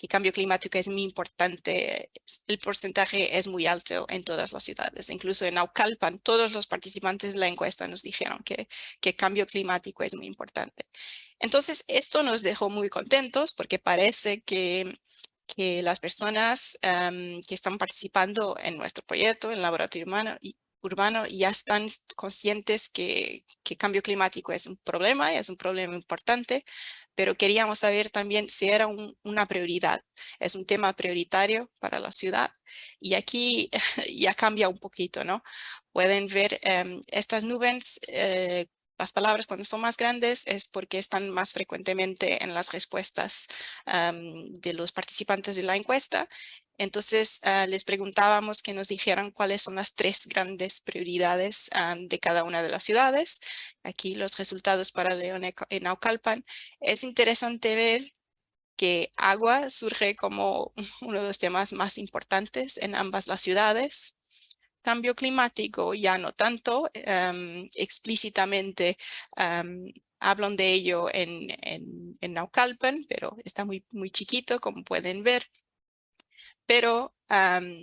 cambio climático es muy importante. El porcentaje es muy alto en todas las ciudades, incluso en Naucalpan. Todos los participantes de la encuesta nos dijeron que cambio climático es muy importante. Entonces, esto nos dejó muy contentos porque parece que las personas que están participando en nuestro proyecto, en el laboratorio urbano, ya están conscientes que cambio climático es un problema importante, pero queríamos saber también si era una prioridad. Es un tema prioritario para la ciudad y aquí ya cambia un poquito, ¿no? Pueden ver estas nubes, las palabras cuando son más grandes es porque están más frecuentemente en las respuestas de los participantes de la encuesta. Entonces, les preguntábamos que nos dijeran cuáles son las 3 grandes prioridades de cada una de las ciudades. Aquí los resultados para León y Naucalpan. Es interesante ver que agua surge como uno de los temas más importantes en ambas las ciudades. Cambio climático ya no tanto, explícitamente hablan de ello en Naucalpan, pero está muy chiquito, como pueden ver. Pero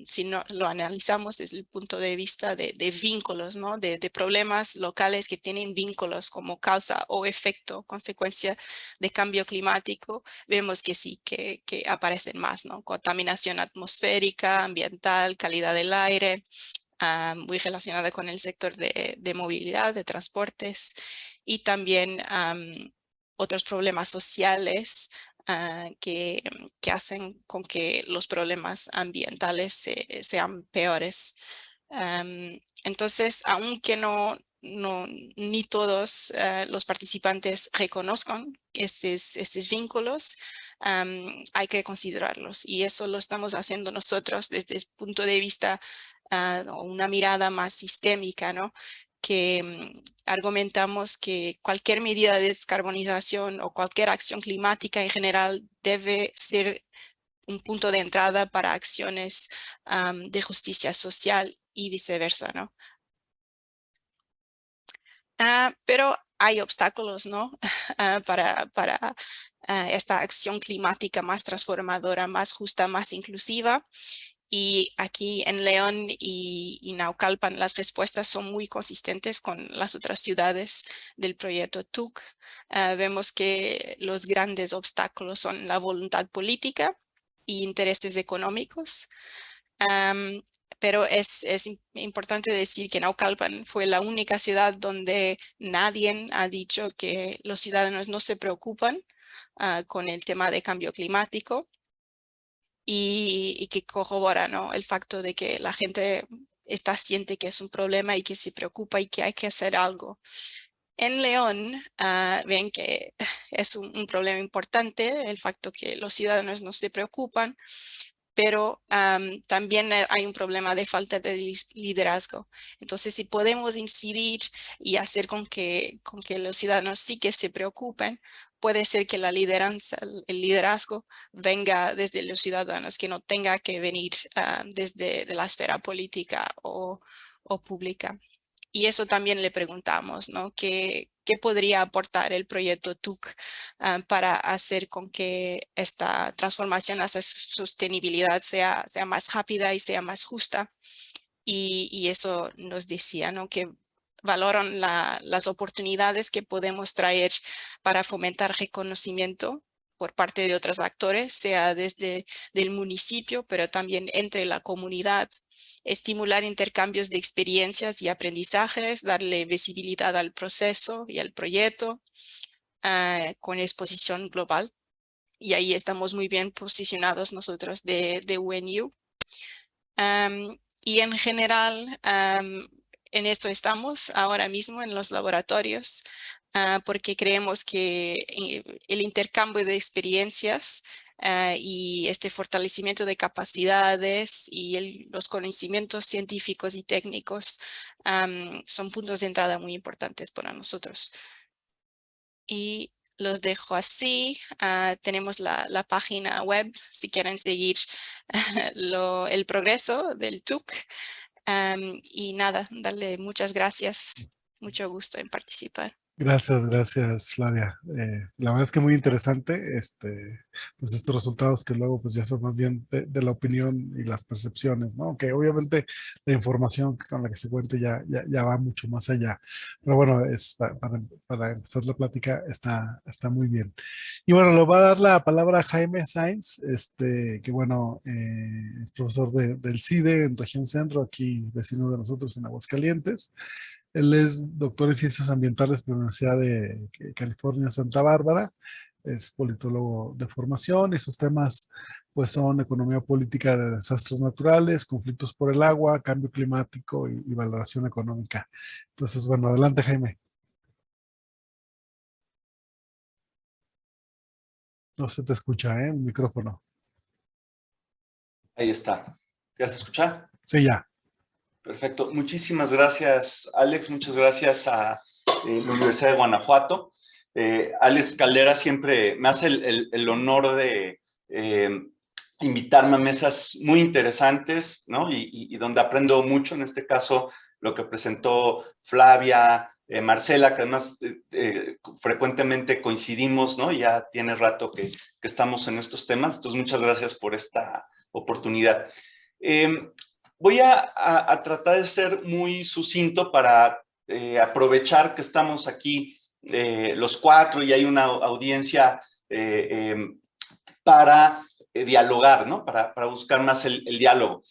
si no lo analizamos desde el punto de vista de vínculos, ¿no? De problemas locales que tienen vínculos como causa o efecto, consecuencia de cambio climático, vemos que sí, que aparecen más, ¿no? Contaminación atmosférica, ambiental, calidad del aire, muy relacionada con el sector de movilidad, de transportes y también otros problemas sociales que hacen con que los problemas ambientales sean peores. Entonces, aunque ni todos los participantes reconozcan estos vínculos, hay que considerarlos y eso lo estamos haciendo nosotros desde el punto de vista una mirada más sistémica, ¿no? Que argumentamos que cualquier medida de descarbonización o cualquier acción climática en general debe ser un punto de entrada para acciones de justicia social y viceversa, ¿no? Pero hay obstáculos, ¿no? Para esta acción climática más transformadora, más justa, más inclusiva. Y aquí en León y Naucalpan las respuestas son muy consistentes con las otras ciudades del proyecto TUC. Vemos que los grandes obstáculos son la voluntad política y intereses económicos. Pero es importante decir que Naucalpan fue la única ciudad donde nadie ha dicho que los ciudadanos no se preocupan con el tema de cambio climático y que corrobora, ¿no? El facto de que la gente siente que es un problema y que se preocupa y que hay que hacer algo. En León, ven que es un problema importante el facto que los ciudadanos no se preocupan, pero también hay un problema de falta de liderazgo. Entonces, si podemos incidir y hacer con que los ciudadanos sí que se preocupen, puede ser que la lideranza, el liderazgo venga desde los ciudadanos, que no tenga que venir desde la esfera política o pública. Y eso también le preguntamos, ¿no? ¿Qué podría aportar el proyecto TUC para hacer con que esta transformación hacia sostenibilidad sea más rápida y sea más justa? Y eso nos decía, ¿no? Que valoran las oportunidades que podemos traer para fomentar reconocimiento por parte de otros actores, sea desde el municipio, pero también entre la comunidad, estimular intercambios de experiencias y aprendizajes, darle visibilidad al proceso y al proyecto con exposición global. Y ahí estamos muy bien posicionados nosotros de UNU. Y en general, en eso estamos ahora mismo en los laboratorios, porque creemos que el intercambio de experiencias y este fortalecimiento de capacidades y los conocimientos científicos y técnicos son puntos de entrada muy importantes para nosotros. Y los dejo así. Tenemos la página web si quieren seguir el progreso del TUC. Y nada, darle muchas gracias. Mucho gusto en participar. Gracias, Flavia. La verdad es que muy interesante, pues estos resultados que luego pues ya son más bien de la opinión y las percepciones, ¿no? Que obviamente la información con la que se cuente ya va mucho más allá. Pero bueno, para empezar la plática está muy bien. Y bueno, le voy a dar la palabra a Jaime Sainz, que bueno, es profesor del CIDE en Región Centro, aquí vecino de nosotros en Aguascalientes. Él es doctor en Ciencias Ambientales por la Universidad de California, Santa Bárbara. Es politólogo de formación y sus temas pues son economía política de desastres naturales, conflictos por el agua, cambio climático y valoración económica. Entonces, bueno, adelante, Jaime. No se te escucha, ¿eh? El micrófono. Ahí está. ¿Ya se escucha? Sí, ya. Perfecto. Muchísimas gracias, Alex. Muchas gracias a la Universidad de Guanajuato. Alex Caldera siempre me hace el honor de invitarme a mesas muy interesantes, ¿no? Y donde aprendo mucho, en este caso, lo que presentó Flavia, Marcela, que además frecuentemente coincidimos, ¿no? Ya tiene rato que estamos en estos temas. Entonces, muchas gracias por esta oportunidad. Voy a tratar de ser muy sucinto para aprovechar que estamos aquí los cuatro y hay una audiencia para dialogar, ¿no? Para buscar más el diálogo.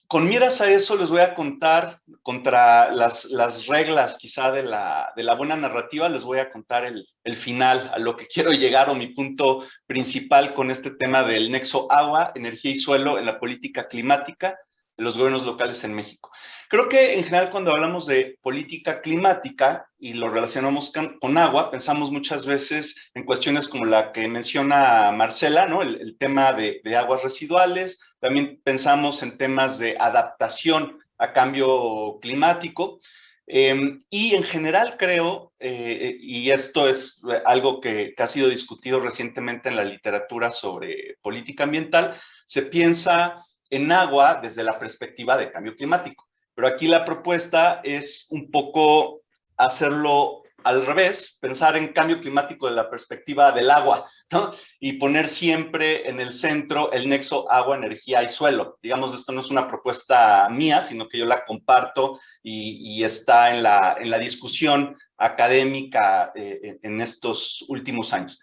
Con miras a eso les voy a contar, contra las reglas quizá de la buena narrativa, les voy a contar el final, a lo que quiero llegar o mi punto principal con este tema del nexo agua, energía y suelo en la política climática de los gobiernos locales en México. Creo que en general cuando hablamos de política climática y lo relacionamos con agua, pensamos muchas veces en cuestiones como la que menciona Marcela, ¿no? El tema de aguas residuales. También pensamos en temas de adaptación a cambio climático. Y en general creo, y esto es algo que ha sido discutido recientemente en la literatura sobre política ambiental, se piensa en agua desde la perspectiva de cambio climático. Pero aquí la propuesta es un poco hacerlo al revés, pensar en cambio climático de la perspectiva del agua, ¿no? Y poner siempre en el centro el nexo agua, energía y suelo. Digamos, esto no es una propuesta mía, sino que yo la comparto y está en la discusión académica en estos últimos años.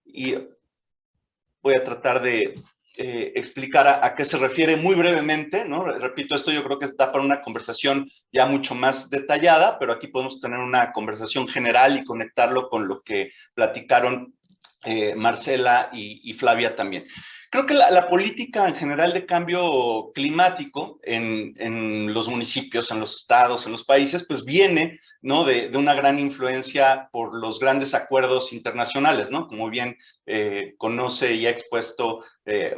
Y voy a tratar de explicar a qué se refiere muy brevemente, ¿no? Repito, esto yo creo que está para una conversación ya mucho más detallada, pero aquí podemos tener una conversación general y conectarlo con lo que platicaron Marcela y Flavia también. Creo que la política en general de cambio climático en los municipios, en los estados, en los países, pues viene, ¿no? de una gran influencia por los grandes acuerdos internacionales, ¿no? Como bien conoce y ha expuesto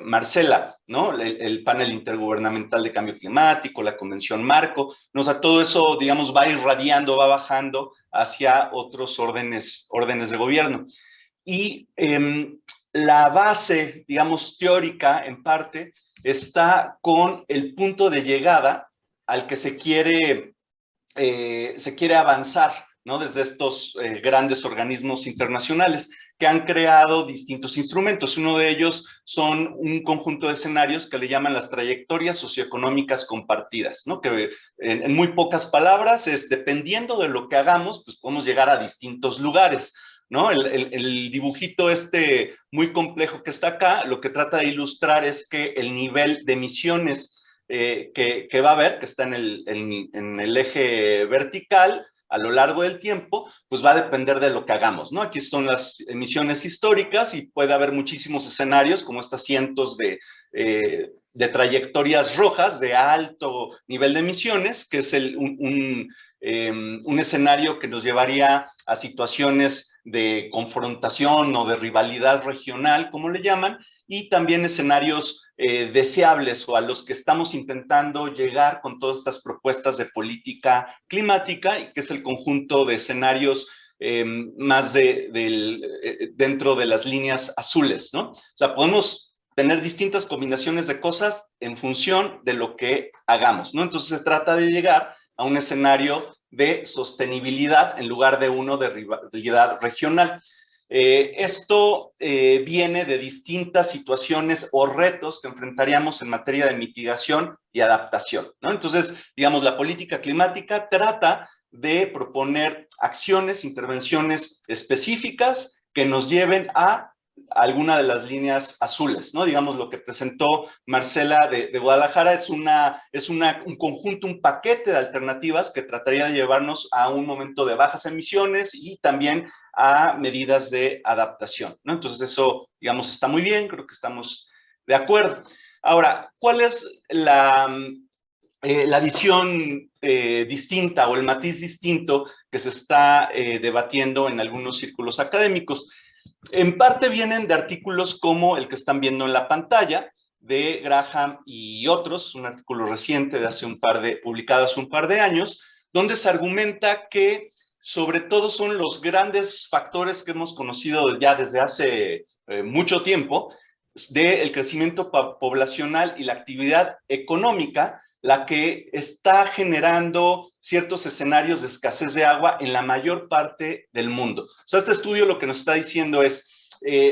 Marcela, ¿no? El panel intergubernamental de cambio climático, la convención marco, ¿no? O sea, todo eso, digamos, va irradiando, va bajando hacia otros órdenes de gobierno. Y la base, digamos, teórica, en parte, está con el punto de llegada al que se quiere avanzar, ¿no? Desde estos grandes organismos internacionales que han creado distintos instrumentos. Uno de ellos son un conjunto de escenarios que le llaman las trayectorias socioeconómicas compartidas, ¿no? Que en muy pocas palabras es, dependiendo de lo que hagamos, pues podemos llegar a distintos lugares, ¿no? El dibujito muy complejo que está acá, lo que trata de ilustrar es que el nivel de emisiones que va a haber, que está en el eje vertical a lo largo del tiempo, pues va a depender de lo que hagamos, ¿no? Aquí son las emisiones históricas y puede haber muchísimos escenarios, como estas cientos de trayectorias rojas de alto nivel de emisiones, que es un escenario que nos llevaría a situaciones de confrontación o de rivalidad regional, como le llaman, y también escenarios deseables o a los que estamos intentando llegar con todas estas propuestas de política climática, y que es el conjunto de escenarios más dentro de las líneas azules, ¿no? O sea, podemos tener distintas combinaciones de cosas en función de lo que hagamos, ¿no? Entonces se trata de llegar a un escenario de sostenibilidad en lugar de uno de rivalidad regional. Esto viene de distintas situaciones o retos que enfrentaríamos en materia de mitigación y adaptación, ¿no? Entonces, digamos, la política climática trata de proponer acciones, intervenciones específicas que nos lleven a alguna de las líneas azules, ¿no? Digamos, lo que presentó Marcela de Guadalajara es un conjunto, un paquete de alternativas que trataría de llevarnos a un momento de bajas emisiones y también a medidas de adaptación, ¿no? Entonces eso, digamos, está muy bien, creo que estamos de acuerdo. Ahora, ¿cuál es la visión distinta o el matiz distinto que se está debatiendo en algunos círculos académicos? En parte vienen de artículos como el que están viendo en la pantalla, de Graham y otros, un artículo reciente de publicado hace un par de años, donde se argumenta que sobre todo son los grandes factores que hemos conocido ya desde hace mucho tiempo, del crecimiento poblacional y la actividad económica, la que está generando ciertos escenarios de escasez de agua en la mayor parte del mundo. O sea, este estudio lo que nos está diciendo es,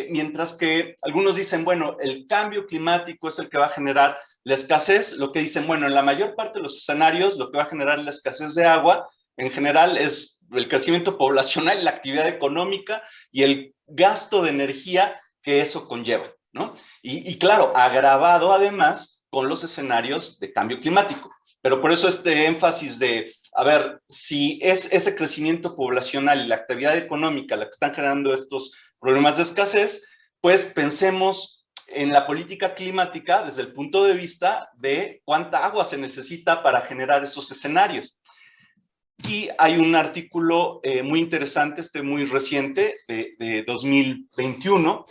mientras que algunos dicen, bueno, el cambio climático es el que va a generar la escasez, lo que dicen, bueno, en la mayor parte de los escenarios, lo que va a generar la escasez de agua, en general, es el crecimiento poblacional y la actividad económica y el gasto de energía que eso conlleva, ¿no? Y claro, agravado además con los escenarios de cambio climático. Pero por eso este énfasis de, a ver, si es ese crecimiento poblacional y la actividad económica la que están generando estos problemas de escasez, pues pensemos en la política climática desde el punto de vista de cuánta agua se necesita para generar esos escenarios. Y hay un artículo muy interesante, muy reciente, de 2021,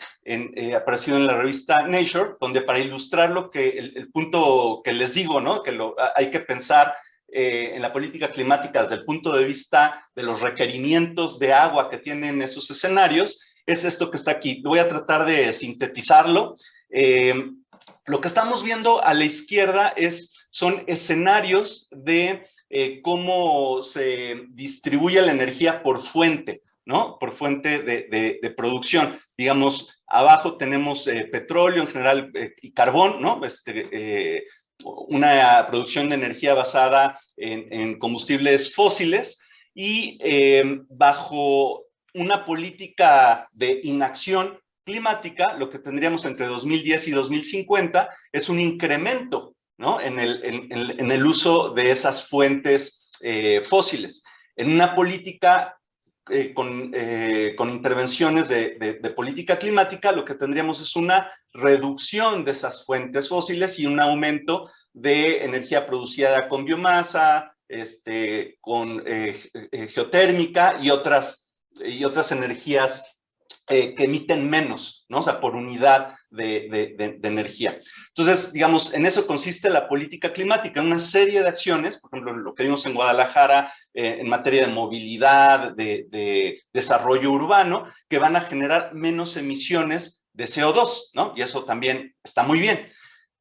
aparecido en la revista Nature, donde para ilustrar el punto que les digo, ¿no? Que hay que pensar en la política climática desde el punto de vista de los requerimientos de agua que tienen esos escenarios, es esto que está aquí. Voy a tratar de sintetizarlo. Lo que estamos viendo a la izquierda son escenarios de cómo se distribuye la energía por fuente, ¿no? Por fuente de producción. Digamos, abajo tenemos petróleo en general y carbón, ¿no? Una producción de energía basada en combustibles fósiles y bajo una política de inacción climática, lo que tendríamos entre 2010 y 2050 es un incremento, ¿no? en el uso de esas fuentes fósiles. En una política con intervenciones de política climática, lo que tendríamos es una reducción de esas fuentes fósiles y un aumento de energía producida con biomasa, con geotérmica y otras energías que emiten menos, ¿no? O sea, por unidad de energía. Entonces, digamos, en eso consiste la política climática, en una serie de acciones, por ejemplo, lo que vimos en Guadalajara en materia de movilidad, de desarrollo urbano, que van a generar menos emisiones de CO2, ¿no? Y eso también está muy bien.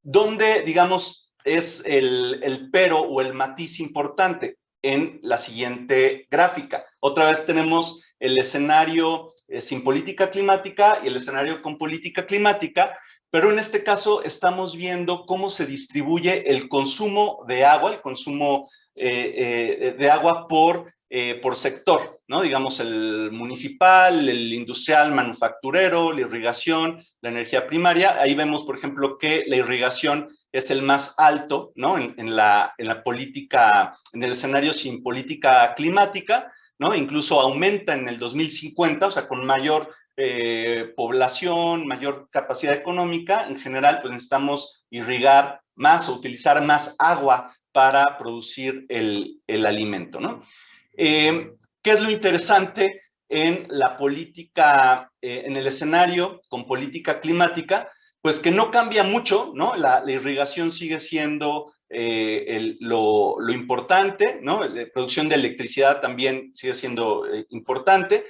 Donde, digamos, es el pero o el matiz importante en la siguiente gráfica. Otra vez tenemos el escenario sin política climática y el escenario con política climática, pero en este caso estamos viendo cómo se distribuye el consumo de agua, el consumo de agua por sector, ¿no? Digamos el municipal, el industrial, manufacturero, la irrigación, la energía primaria. Ahí vemos, por ejemplo, que la irrigación es el más alto, ¿no? En la política, en el escenario sin política climática, ¿no? Incluso aumenta en el 2050, o sea, con mayor población, mayor capacidad económica. En general, pues necesitamos irrigar más o utilizar más agua para producir el alimento, ¿no? ¿Qué es lo interesante en la política, en el escenario con política climática? Pues que no cambia mucho, ¿no? La irrigación sigue siendo lo importante, ¿no? La producción de electricidad también sigue siendo importante,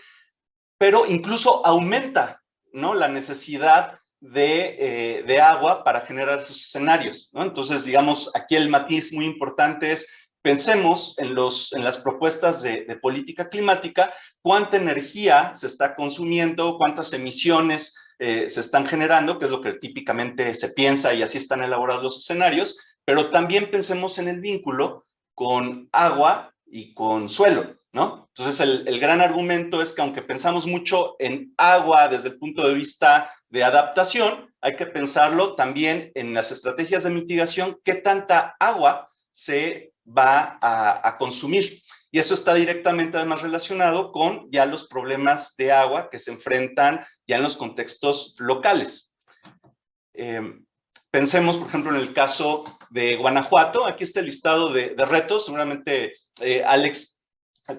pero incluso aumenta, ¿no? La necesidad de agua para generar esos escenarios, ¿no? Entonces, digamos, aquí el matiz muy importante es pensemos en las propuestas de política climática, cuánta energía se está consumiendo, cuántas emisiones se están generando, que es lo que típicamente se piensa y así están elaborados los escenarios, pero también pensemos en el vínculo con agua y con suelo, ¿no? Entonces, el gran argumento es que aunque pensamos mucho en agua desde el punto de vista de adaptación, hay que pensarlo también en las estrategias de mitigación, qué tanta agua se va a consumir. Y eso está directamente además relacionado con ya los problemas de agua que se enfrentan ya en los contextos locales. Pensemos, por ejemplo, en el caso de Guanajuato. Aquí está el listado de retos. Seguramente Alex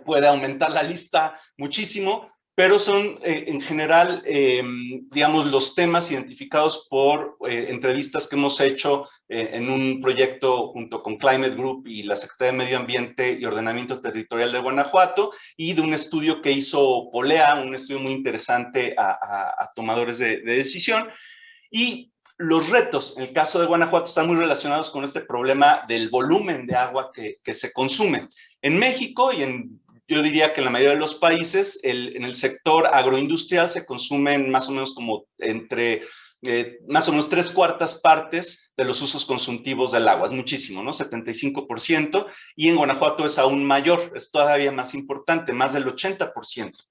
puede aumentar la lista muchísimo, pero son en general, digamos, los temas identificados por entrevistas que hemos hecho en un proyecto junto con Climate Group y la Secretaría de Medio Ambiente y Ordenamiento Territorial de Guanajuato, y de un estudio que hizo Polea, un estudio muy interesante a tomadores de decisión. Y los retos, en el caso de Guanajuato, están muy relacionados con este problema del volumen de agua que se consume. En México y yo diría que en la mayoría de los países, en el sector agroindustrial se consumen más o menos como entre más o menos 3/4 partes de los usos consultivos del agua. Es muchísimo, ¿no? 75%, y en Guanajuato es aún mayor, es todavía más importante, más del 80%.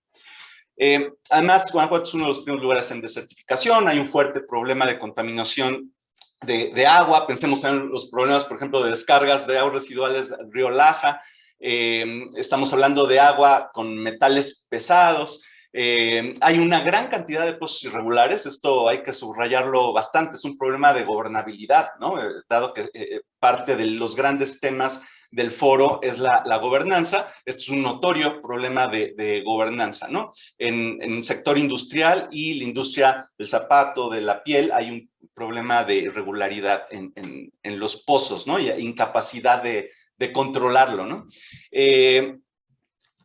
Además, Guanajuato es uno de los primeros lugares en desertificación, hay un fuerte problema de contaminación de agua. Pensemos también en los problemas, por ejemplo, de descargas de aguas residuales del río Laja. Estamos hablando de agua con metales pesados. Hay una gran cantidad de pozos irregulares, esto hay que subrayarlo bastante, es un problema de gobernabilidad, ¿no? Dado que parte de los grandes temas del foro es la gobernanza. Esto es un notorio problema de gobernanza, ¿no? En el sector industrial y la industria del zapato, de la piel, hay un problema de irregularidad en los pozos, ¿no? Y incapacidad de controlarlo, ¿no?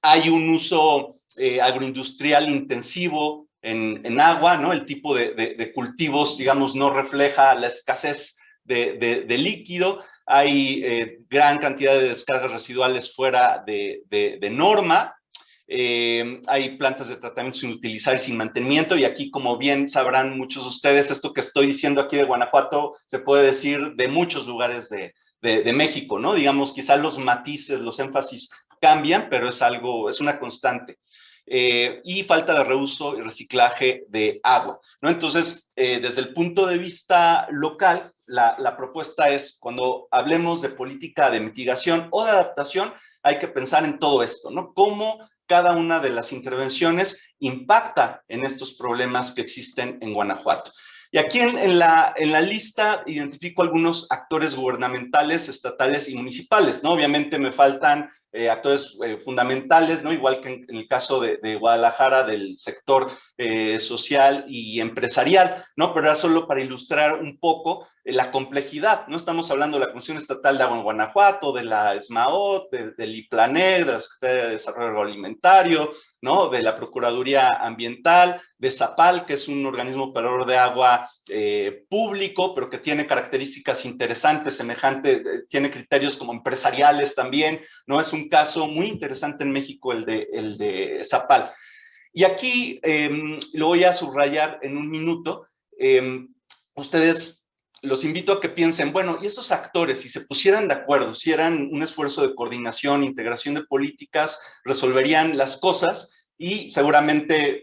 Hay un uso agroindustrial intensivo en agua, ¿no? El tipo de cultivos, digamos, no refleja la escasez de líquido. Hay gran cantidad de descargas residuales fuera de norma. Hay plantas de tratamiento sin utilizar y sin mantenimiento, y aquí, como bien sabrán muchos de ustedes, esto que estoy diciendo aquí de Guanajuato se puede decir de muchos lugares de México, ¿no? Digamos, quizá los matices, los énfasis cambian, pero es una constante. Y falta de reuso y reciclaje de agua, ¿no? Entonces, desde el punto de vista local, la propuesta es, cuando hablemos de política de mitigación o de adaptación, hay que pensar en todo esto, ¿no? Cómo cada una de las intervenciones impacta en estos problemas que existen en Guanajuato. Y aquí en la lista identifico algunos actores gubernamentales, estatales y municipales, ¿no? Obviamente me faltan actores fundamentales, ¿no? Igual que en el caso de Guadalajara, del sector social y empresarial, ¿no? Pero era solo para ilustrar un poco la complejidad. No estamos hablando de la Comisión Estatal de Agua en Guanajuato, de la ESMAOT, del IPLANEC, de la Secretaría de Desarrollo Agroalimentario, ¿no? De la Procuraduría Ambiental, de Zapal, que es un organismo operador de agua público, pero que tiene características interesantes, semejantes, tiene criterios como empresariales también, ¿no? Es un caso muy interesante en México el de Zapal. Y aquí lo voy a subrayar en un minuto. Ustedes, los invito a que piensen, bueno, y estos actores, si se pusieran de acuerdo, si hicieran un esfuerzo de coordinación, integración de políticas, resolverían las cosas. Y seguramente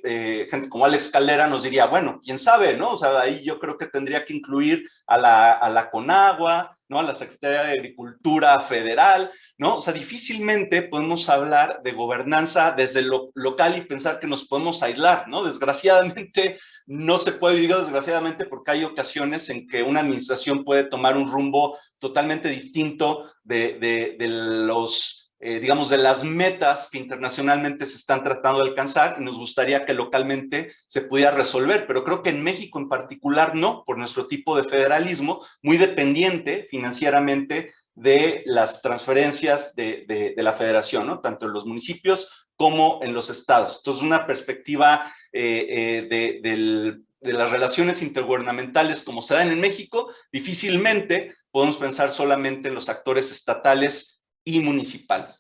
gente como Alex Caldera nos diría, bueno, quién sabe, ¿no? O sea, ahí yo creo que tendría que incluir a la CONAGUA, ¿no? A la Secretaría de Agricultura Federal, ¿no? O sea, difícilmente podemos hablar de gobernanza desde lo local y pensar que nos podemos aislar, ¿no? Desgraciadamente no se puede, digo desgraciadamente porque hay ocasiones en que una administración puede tomar un rumbo totalmente distinto de los digamos, de las metas que internacionalmente se están tratando de alcanzar, y nos gustaría que localmente se pudiera resolver, pero creo que en México en particular no, por nuestro tipo de federalismo, muy dependiente financieramente de las transferencias de la federación, ¿no? Tanto en los municipios como en los estados. Entonces, una perspectiva de las relaciones intergubernamentales como se dan en México, difícilmente podemos pensar solamente en los actores estatales y municipales.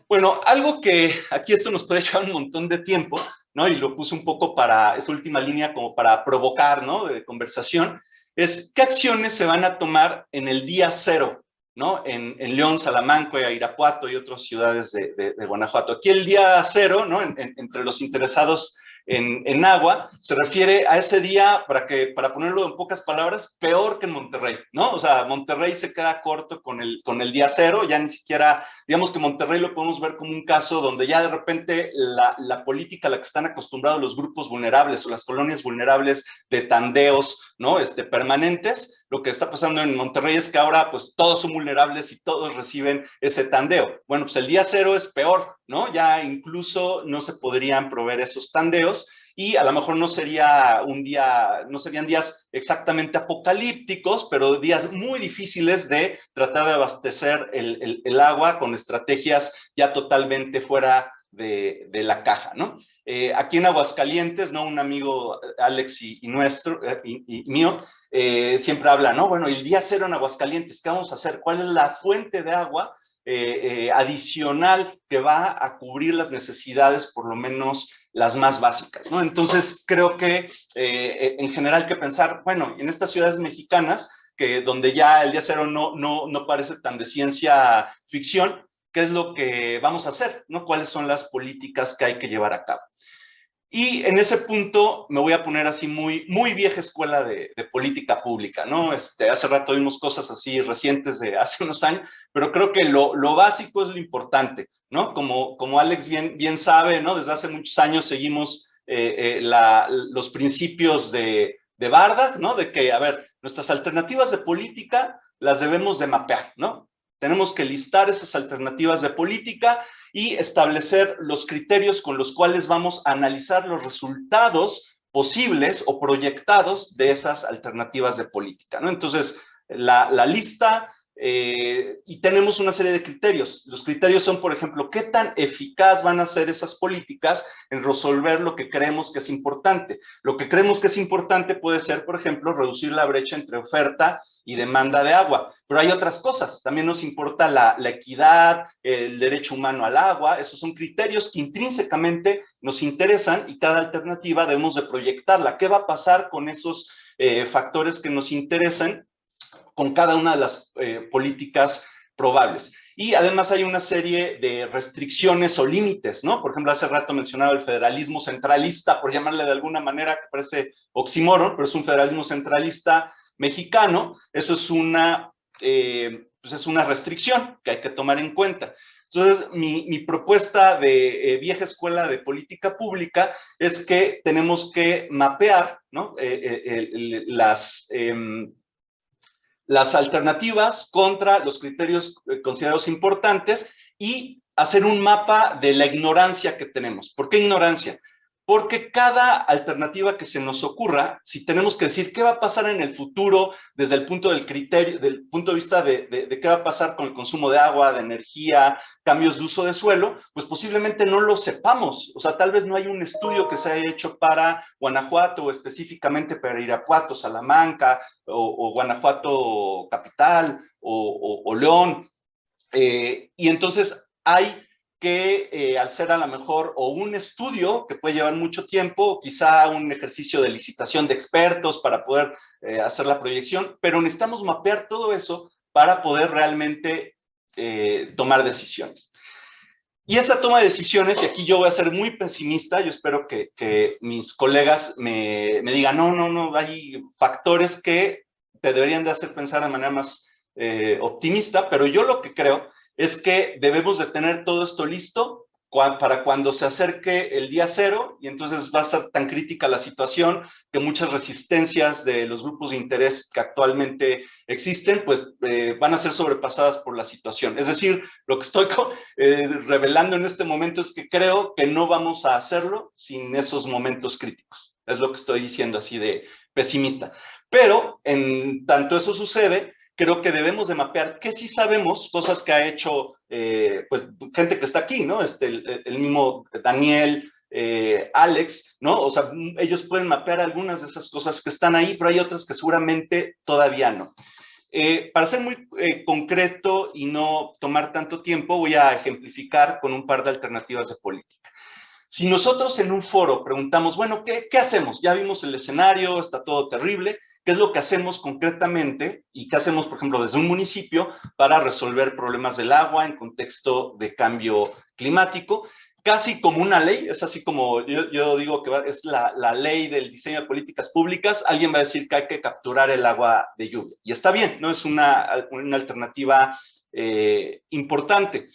Bueno, algo que aquí esto nos puede llevar un montón de tiempo, ¿no? Y lo puse un poco para esa última línea como para provocar, ¿no? De conversación, es qué acciones se van a tomar en el día cero, ¿no? En León, Salamanca, Irapuato y otras ciudades de Guanajuato. Aquí el día cero, ¿no? Entre los interesados en agua, se refiere a ese día, para ponerlo en pocas palabras, peor que en Monterrey, ¿no? O sea, Monterrey se queda corto con el día cero, ya ni siquiera, digamos que Monterrey lo podemos ver como un caso donde ya de repente la política a la que están acostumbrados los grupos vulnerables o las colonias vulnerables de tandeos, ¿no? Permanentes, lo que está pasando en Monterrey es que ahora pues todos son vulnerables y todos reciben ese tandeo. Bueno, pues el día cero es peor, ¿no? Ya incluso no se podrían proveer esos tandeos y a lo mejor no serían días exactamente apocalípticos, pero días muy difíciles de tratar de abastecer el agua con estrategias ya totalmente fuera de la caja, ¿no? Aquí en Aguascalientes, ¿no? Un amigo, Alex y mío, siempre habla, ¿no? Bueno, el día cero en Aguascalientes, ¿qué vamos a hacer? ¿Cuál es la fuente de agua adicional que va a cubrir las necesidades, por lo menos las más básicas, ¿no? Entonces, creo que en general hay que pensar, bueno, en estas ciudades mexicanas, donde ya el día cero no parece tan de ciencia ficción, ¿qué es lo que vamos a hacer, ¿no? ¿Cuáles son las políticas que hay que llevar a cabo? Y en ese punto me voy a poner así muy vieja escuela de política pública, ¿no? Hace rato vimos cosas así recientes de hace unos años, pero creo que lo básico es lo importante, ¿no? Como Alex bien sabe, ¿no? Desde hace muchos años seguimos los principios de Barda, ¿no? De que, a ver, nuestras alternativas de política las debemos de mapear, ¿no? Tenemos que listar esas alternativas de política y establecer los criterios con los cuales vamos a analizar los resultados posibles o proyectados de esas alternativas de política, ¿no? Entonces, la lista, y tenemos una serie de criterios. Los criterios son, por ejemplo, qué tan eficaz van a ser esas políticas en resolver lo que creemos que es importante. Lo que creemos que es importante puede ser, por ejemplo, reducir la brecha entre oferta y demanda de agua, pero hay otras cosas. También nos importa la equidad, el derecho humano al agua. Esos son criterios que intrínsecamente nos interesan y cada alternativa debemos de proyectarla. ¿Qué va a pasar con esos factores que nos interesan con cada una de las políticas probables? Y además hay una serie de restricciones o límites, ¿no? Por ejemplo, hace rato mencionaba el federalismo centralista, por llamarle de alguna manera, que parece oxímoron, pero es un federalismo centralista mexicano. Eso es pues es una restricción que hay que tomar en cuenta. Entonces, mi propuesta de vieja escuela de política pública es que tenemos que mapear, ¿no? Las alternativas contra los criterios considerados importantes y hacer un mapa de la ignorancia que tenemos. ¿Por qué ignorancia? Porque cada alternativa que se nos ocurra, si tenemos que decir qué va a pasar en el futuro desde el punto del criterio, del punto de vista de qué va a pasar con el consumo de agua, de energía, cambios de uso de suelo, pues posiblemente no lo sepamos. O sea, tal vez no hay un estudio que se haya hecho para Guanajuato o específicamente para Irapuato, Salamanca o Guanajuato capital o León. Y entonces hay que al ser a lo mejor o un estudio que puede llevar mucho tiempo, o quizá un ejercicio de licitación de expertos para poder hacer la proyección, pero necesitamos mapear todo eso para poder realmente tomar decisiones. Y esa toma de decisiones, y aquí yo voy a ser muy pesimista, yo espero que mis colegas me digan, no, hay factores que te deberían de hacer pensar de manera más optimista, pero yo lo que creo es que debemos de tener todo esto listo para cuando se acerque el día cero, y entonces va a ser tan crítica la situación que muchas resistencias de los grupos de interés que actualmente existen, pues van a ser sobrepasadas por la situación. Es decir, lo que estoy revelando en este momento es que creo que no vamos a hacerlo sin esos momentos críticos. Es lo que estoy diciendo así de pesimista. Pero en tanto eso sucede, creo que debemos de mapear qué sí sabemos, cosas que ha hecho pues gente que está aquí, ¿no? El mismo Daniel, Alex, ¿no? O sea, ellos pueden mapear algunas de esas cosas que están ahí, pero hay otras que seguramente todavía no. Para ser muy concreto y no tomar tanto tiempo, voy a ejemplificar con un par de alternativas de política. Si nosotros en un foro preguntamos, bueno, ¿qué hacemos? Ya vimos el escenario, está todo terrible. ¿Qué es lo que hacemos concretamente y qué hacemos, por ejemplo, desde un municipio para resolver problemas del agua en contexto de cambio climático? Casi como una ley, es así como yo digo que es la ley del diseño de políticas públicas. Alguien va a decir que hay que capturar el agua de lluvia. Y está bien, ¿no? Es una alternativa importante.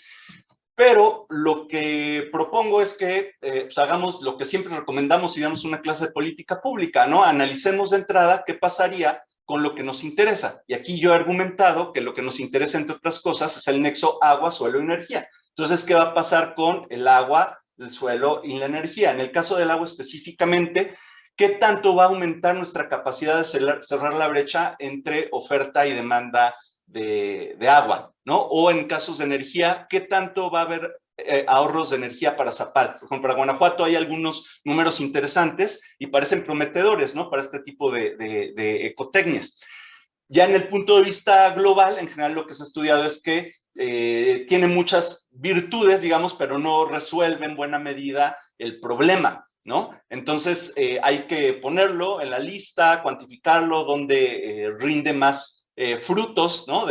Pero lo que propongo es que pues hagamos lo que siempre recomendamos si damos una clase de política pública, ¿no? Analicemos de entrada qué pasaría con lo que nos interesa. Y aquí yo he argumentado que lo que nos interesa, entre otras cosas, es el nexo agua, suelo, energía. Entonces, ¿qué va a pasar con el agua, el suelo y la energía? En el caso del agua específicamente, ¿qué tanto va a aumentar nuestra capacidad de cerrar la brecha entre oferta y demanda de agua, ¿no? O en casos de energía, ¿qué tanto va a haber ahorros de energía para Zapal? Por ejemplo, para Guanajuato hay algunos números interesantes y parecen prometedores, ¿no? Para este tipo de ecotecnias. Ya en el punto de vista global, en general lo que se ha estudiado es que tiene muchas virtudes, digamos, pero no resuelve en buena medida el problema, ¿no? Entonces hay que ponerlo en la lista, cuantificarlo, donde rinde más frutos, ¿no?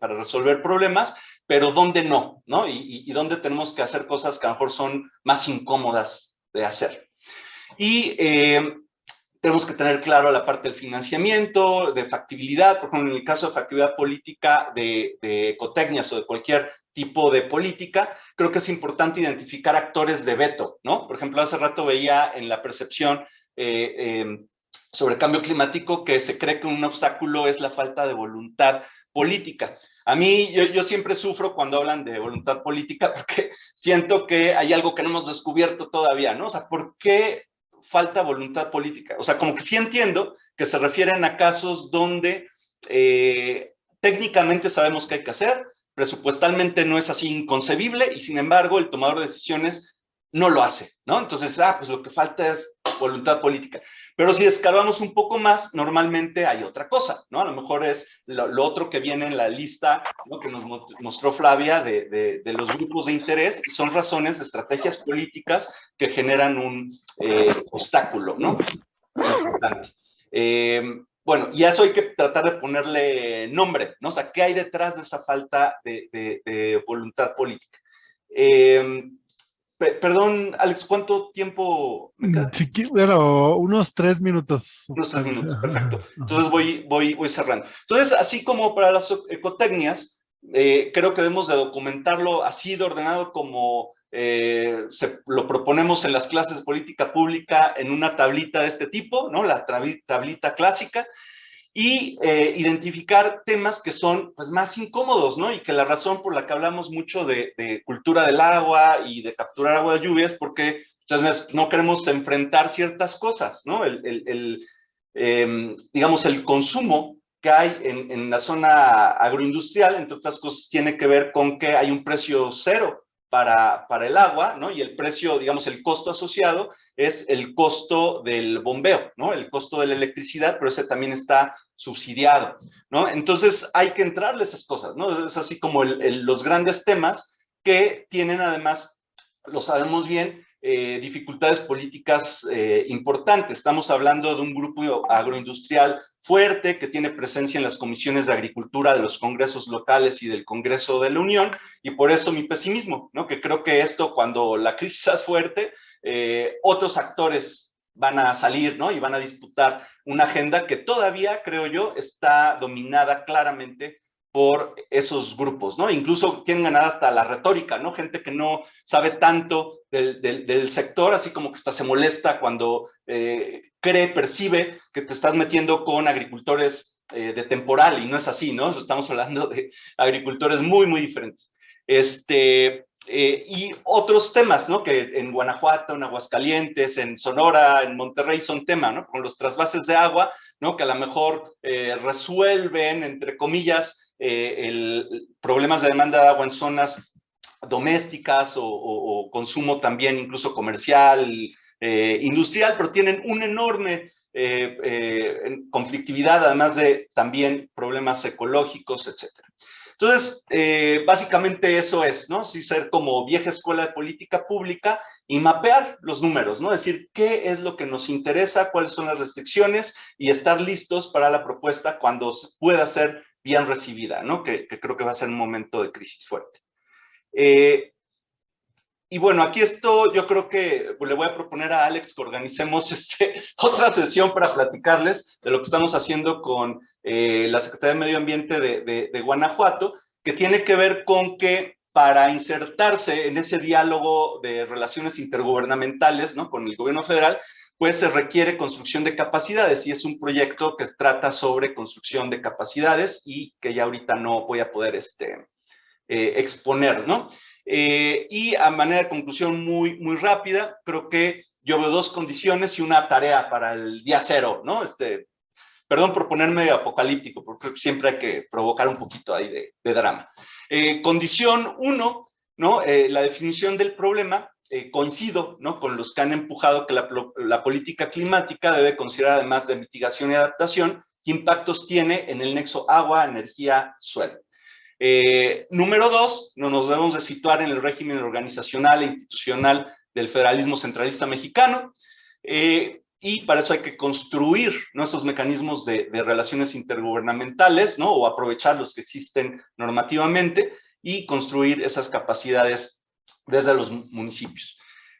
Para resolver problemas, pero dónde no, ¿no? Y dónde tenemos que hacer cosas que a lo mejor son más incómodas de hacer. Y tenemos que tener claro la parte del financiamiento, de factibilidad. Por ejemplo, en el caso de factibilidad política de ecotecnias o de cualquier tipo de política, creo que es importante identificar actores de veto, ¿no? Por ejemplo, hace rato veía en la percepción sobre cambio climático que se cree que un obstáculo es la falta de voluntad política. A mí, yo siempre sufro cuando hablan de voluntad política porque siento que hay algo que no hemos descubierto todavía, ¿no? O sea, ¿por qué falta voluntad política? O sea, como que sí entiendo que se refieren a casos donde técnicamente sabemos qué hay que hacer, presupuestalmente no es así inconcebible y sin embargo el tomador de decisiones no lo hace, ¿no? Entonces, pues lo que falta es voluntad política. Pero si escarbamos un poco más, normalmente hay otra cosa, ¿no? A lo mejor es lo otro que viene en la lista, ¿no? Que nos mostró Flavia de los grupos de interés, y son razones de estrategias políticas que generan un obstáculo, ¿no? Importante. Bueno, y a eso hay que tratar de ponerle nombre, ¿no? O sea, ¿qué hay detrás de esa falta de voluntad política? Perdón, Alex, ¿cuánto tiempo me queda? Sí, bueno, unos 3 minutos. Unos 3 minutos, perfecto. Entonces voy cerrando. Entonces, así como para las ecotecnias, creo que debemos de documentarlo así de ordenado como lo proponemos en las clases de política pública en una tablita de este tipo, ¿no? La tablita clásica. Y identificar temas que son pues, más incómodos, ¿no? Y que la razón por la que hablamos mucho de cultura del agua y de capturar agua de lluvia es porque muchas veces no queremos enfrentar ciertas cosas, ¿no? Digamos, el consumo que hay en la zona agroindustrial, entre otras cosas, tiene que ver con que hay un precio cero para el agua, ¿no? Y el precio, digamos, el costo asociado es el costo del bombeo, ¿no? El costo de la electricidad, pero ese también está subsidiado, ¿no? Entonces hay que entrarle esas cosas, ¿no? Es así como los grandes temas que tienen además, lo sabemos bien, dificultades políticas importantes. Estamos hablando de un grupo agroindustrial fuerte que tiene presencia en las comisiones de agricultura de los congresos locales y del Congreso de la Unión, y por eso mi pesimismo, ¿no? Que creo que esto, cuando la crisis es fuerte, otros actores van a salir, ¿no? Y van a disputar una agenda que todavía, creo yo, está dominada claramente por esos grupos, ¿no? Incluso tienen ganada hasta la retórica, ¿no? Gente que no sabe tanto del sector, así como que hasta se molesta cuando percibe que te estás metiendo con agricultores de temporal, y no es así, ¿no? Estamos hablando de agricultores muy, muy diferentes. Y otros temas, ¿no? Que en Guanajuato, en Aguascalientes, en Sonora, en Monterrey son tema, ¿no? Con los trasvases de agua, ¿no? Que a lo mejor resuelven, entre comillas, problemas de demanda de agua en zonas domésticas o consumo también incluso comercial, industrial, pero tienen un enorme conflictividad, además de también problemas ecológicos, etcétera. Entonces, básicamente eso es, ¿no? Sí, ser como vieja escuela de política pública y mapear los números, ¿no? Decir qué es lo que nos interesa, cuáles son las restricciones y estar listos para la propuesta cuando pueda ser bien recibida, ¿no? Que creo que va a ser un momento de crisis fuerte. Y bueno, aquí esto yo creo que le voy a proponer a Alex que organicemos otra sesión para platicarles de lo que estamos haciendo con la Secretaría de Medio Ambiente de Guanajuato, que tiene que ver con que para insertarse en ese diálogo de relaciones intergubernamentales, ¿no?, con el gobierno federal, pues se requiere construcción de capacidades y es un proyecto que trata sobre construcción de capacidades y que ya ahorita no voy a poder exponer, ¿no? Y a manera de conclusión muy rápida, creo que yo veo dos condiciones y una tarea para el día cero, ¿no? Perdón por ponerme apocalíptico, porque siempre hay que provocar un poquito ahí de drama. Condición 1, ¿no? La definición del problema, coincido, ¿no?, con los que han empujado que la política climática debe considerar, además de mitigación y adaptación, qué impactos tiene en el nexo agua, energía, suelo. Número 2, no nos debemos de situar en el régimen organizacional e institucional del federalismo centralista mexicano, y para eso hay que construir, ¿no?, esos mecanismos de relaciones intergubernamentales, ¿no?, o aprovechar los que existen normativamente y construir esas capacidades desde los municipios.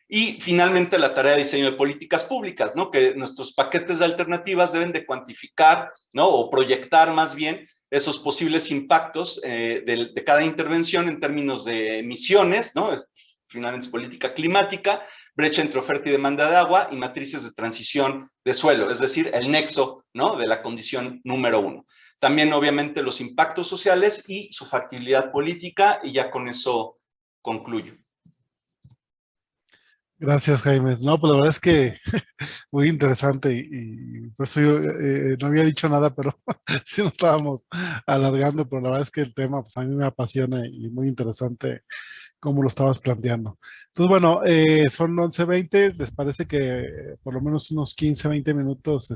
Y finalmente la tarea de diseño de políticas públicas, ¿no?, que nuestros paquetes de alternativas deben de cuantificar, ¿no?, o proyectar más bien esos posibles impactos de cada intervención en términos de emisiones, ¿no?, finalmente es política climática, brecha entre oferta y demanda de agua y matrices de transición de suelo, es decir, el nexo, ¿no?, de la condición número 1. También, obviamente, los impactos sociales y su factibilidad política, y ya con eso concluyo. Gracias, Jaime. No, pues la verdad es que muy interesante y por eso yo no había dicho nada, pero sí nos estábamos alargando, pero la verdad es que el tema pues a mí me apasiona y muy interesante cómo lo estabas planteando. Entonces, bueno, son 11:20, ¿les parece que por lo menos unos 15, 20 minutos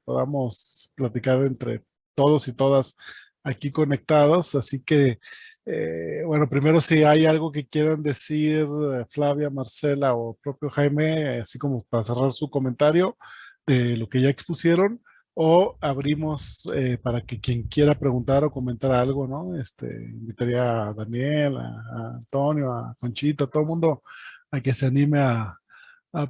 podamos platicar entre todos y todas aquí conectados? Así que, bueno, primero si hay algo que quieran decir, Flavia, Marcela o propio Jaime, así como para cerrar su comentario de lo que ya expusieron, o abrimos para que quien quiera preguntar o comentar algo, ¿no? Invitaría a Daniel, a Antonio, a Conchita, a todo el mundo a que se anime a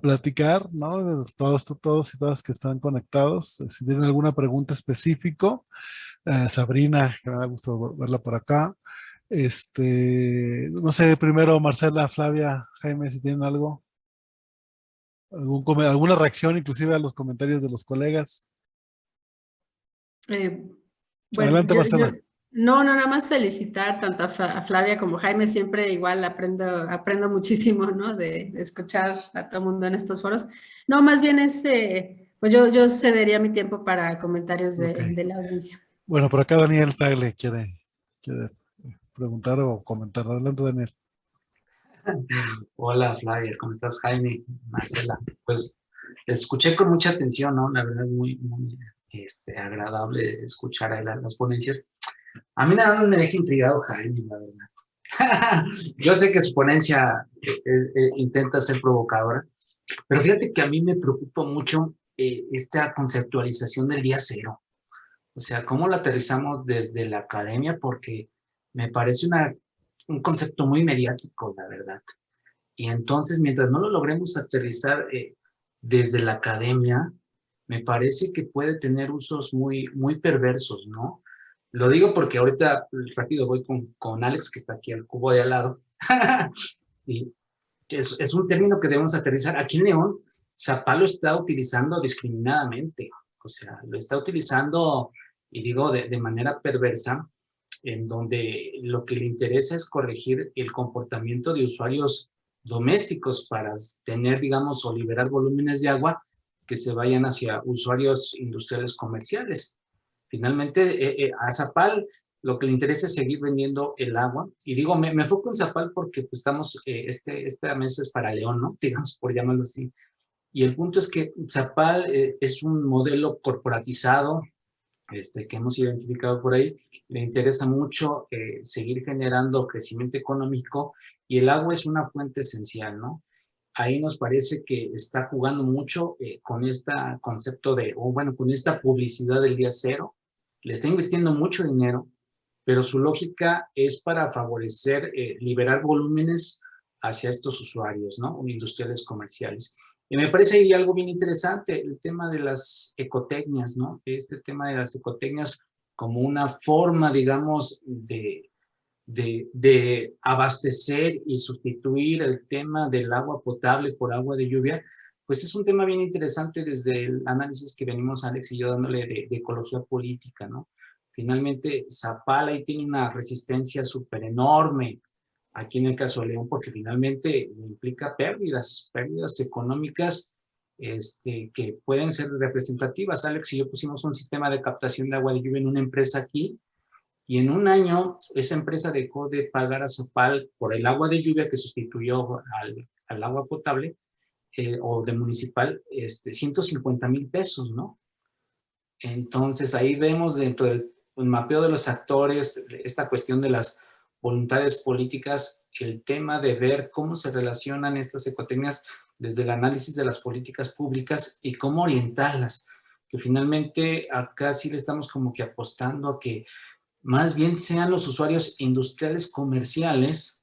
platicar, ¿no? Todos y todas que están conectados. Si tienen alguna pregunta específica, Sabrina, que me da gusto verla por acá. No sé, primero Marcela, Flavia, Jaime, si tienen algo, alguna reacción inclusive a los comentarios de los colegas. Bueno, Adelante, Marcela. no, nada más felicitar tanto a Flavia como a Jaime, siempre igual aprendo muchísimo, ¿no?, de escuchar a todo el mundo en estos foros. No, más bien pues yo cedería mi tiempo para comentarios de la audiencia. Bueno, por acá Daniel Tagle quiere preguntar o comentar. Adelante, Daniel. Hola, Flavia, ¿cómo estás, Jaime? Marcela, pues escuché con mucha atención, ¿no? La verdad, muy agradable escuchar a las ponencias. A mí nada más me deja intrigado Jaime, la verdad. Yo sé que su ponencia intenta ser provocadora, pero fíjate que a mí me preocupa mucho esta conceptualización del día cero. O sea, cómo la aterrizamos desde la academia, porque me parece un concepto muy mediático, la verdad. Y entonces, mientras no lo logremos aterrizar desde la academia, me parece que puede tener usos muy perversos, ¿no? Lo digo porque ahorita rápido voy con Alex, que está aquí al cubo de al lado. Y es un término que debemos aterrizar. Aquí en León, Zapal lo está utilizando discriminadamente. O sea, lo está utilizando, y digo de manera perversa, en donde lo que le interesa es corregir el comportamiento de usuarios domésticos para tener, digamos, o liberar volúmenes de agua que se vayan hacia usuarios industriales comerciales. Finalmente, a Zapal lo que le interesa es seguir vendiendo el agua. Y digo, me enfoco en Zapal porque pues, estamos, esta mesa es para León, ¿no? Digamos, por llamarlo así. Y el punto es que Zapal es un modelo corporatizado que hemos identificado por ahí. Le interesa mucho seguir generando crecimiento económico y el agua es una fuente esencial, ¿no? Ahí nos parece que está jugando mucho con este concepto con esta publicidad del día cero. Le está invirtiendo mucho dinero, pero su lógica es para favorecer, liberar volúmenes hacia estos usuarios, ¿no? O industriales comerciales. Y me parece ahí algo bien interesante, el tema de las ecotecnias, ¿no? Este tema de las ecotecnias como una forma, digamos, de abastecer y sustituir el tema del agua potable por agua de lluvia, pues es un tema bien interesante desde el análisis que venimos Alex y yo dándole de ecología política, ¿no? Finalmente, Zapala ahí tiene una resistencia súper enorme aquí en el caso de León, porque finalmente implica pérdidas económicas que pueden ser representativas. Alex y yo pusimos un sistema de captación de agua de lluvia en una empresa aquí, y en un año esa empresa dejó de pagar a Zapal por el agua de lluvia que sustituyó al agua potable o de municipal, 150,000 pesos, ¿no? Entonces ahí vemos dentro del mapeo de los actores esta cuestión de las voluntades políticas, el tema de ver cómo se relacionan estas ecotecnias desde el análisis de las políticas públicas y cómo orientarlas, que finalmente acá sí le estamos como que apostando a que más bien sean los usuarios industriales comerciales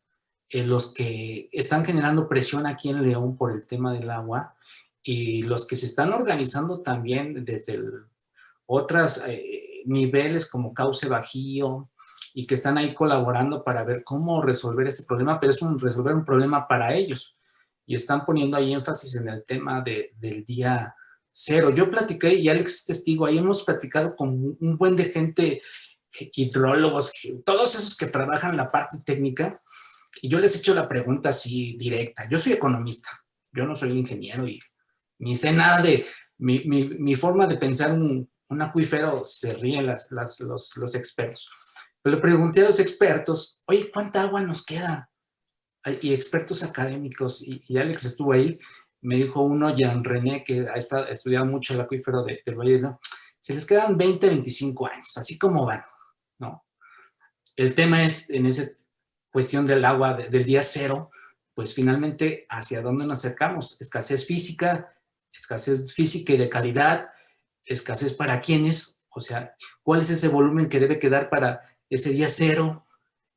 los que están generando presión aquí en León por el tema del agua y los que se están organizando también desde otros niveles como Cauce Bajío y que están ahí colaborando para ver cómo resolver ese problema, pero es resolver un problema para ellos y están poniendo ahí énfasis en el tema del día cero. Yo platiqué, y Alex es testigo, ahí hemos platicado con un buen de gente, hidrólogos, todos esos que trabajan la parte técnica, y yo les he hecho la pregunta así directa. Yo soy economista, yo no soy ingeniero y ni sé nada de mi forma de pensar un acuífero, se ríen los expertos. Pero le pregunté a los expertos, oye, ¿cuánta agua nos queda? Y expertos académicos, y Alex estuvo ahí, me dijo uno, Jean René, que ha estudiado mucho el acuífero del Valle, ¿no? Se les quedan 20, 25 años, así como van, ¿no? El tema es, en esa cuestión del agua del día cero, pues finalmente, ¿hacia dónde nos acercamos? Escasez física y de calidad, escasez para quiénes, o sea, ¿cuál es ese volumen que debe quedar para ese día cero?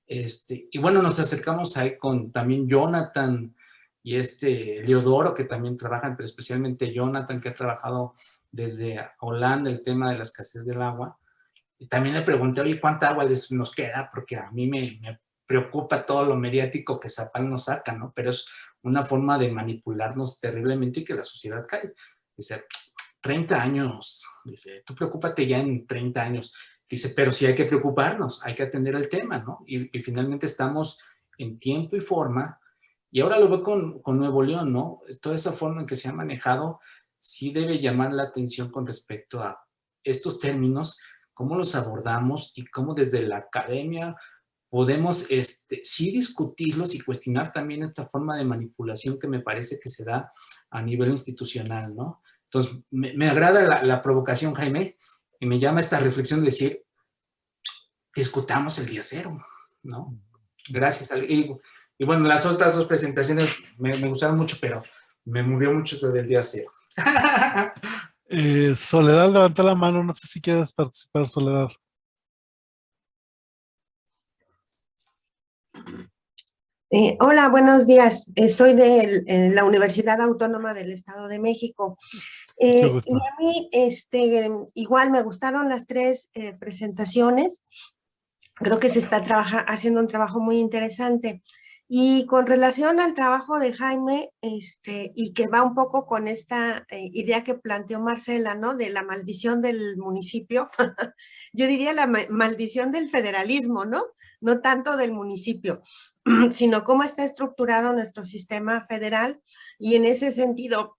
Y bueno, nos acercamos ahí con también Jonathan y Leodoro, que también trabajan, pero especialmente Jonathan, que ha trabajado desde Holanda el tema de la escasez del agua. Y también le pregunté, oye, ¿cuánta agua nos queda? Porque a mí me preocupa todo lo mediático que Zapal nos saca, ¿no? Pero es una forma de manipularnos terriblemente y que la sociedad cae. Dice, 30 años. Dice, tú preocúpate ya en 30 años. Dice, pero sí hay que preocuparnos, hay que atender el tema, ¿no? Y finalmente estamos en tiempo y forma. Y ahora lo veo con Nuevo León, ¿no? Toda esa forma en que se ha manejado sí debe llamar la atención con respecto a estos términos, cómo los abordamos y cómo desde la academia podemos sí discutirlos y cuestionar también esta forma de manipulación que me parece que se da a nivel institucional, ¿no? Entonces, me agrada la provocación, Jaime, y me llama esta reflexión de decir, discutamos el día cero, ¿no? Gracias. Y bueno, las otras dos presentaciones me gustaron mucho, pero me movió mucho esto del día cero. Soledad levantó la mano, no sé si quieres participar, Soledad. Hola, buenos días. Soy de la Universidad Autónoma del Estado de México. Y a mí igual me gustaron las tres presentaciones. Creo que se está haciendo un trabajo muy interesante. Y con relación al trabajo de Jaime, y que va un poco con esta idea que planteó Marcela, ¿no? De la maldición del municipio. Yo diría la maldición del federalismo, ¿no? No tanto del municipio, sino cómo está estructurado nuestro sistema federal. Y en ese sentido,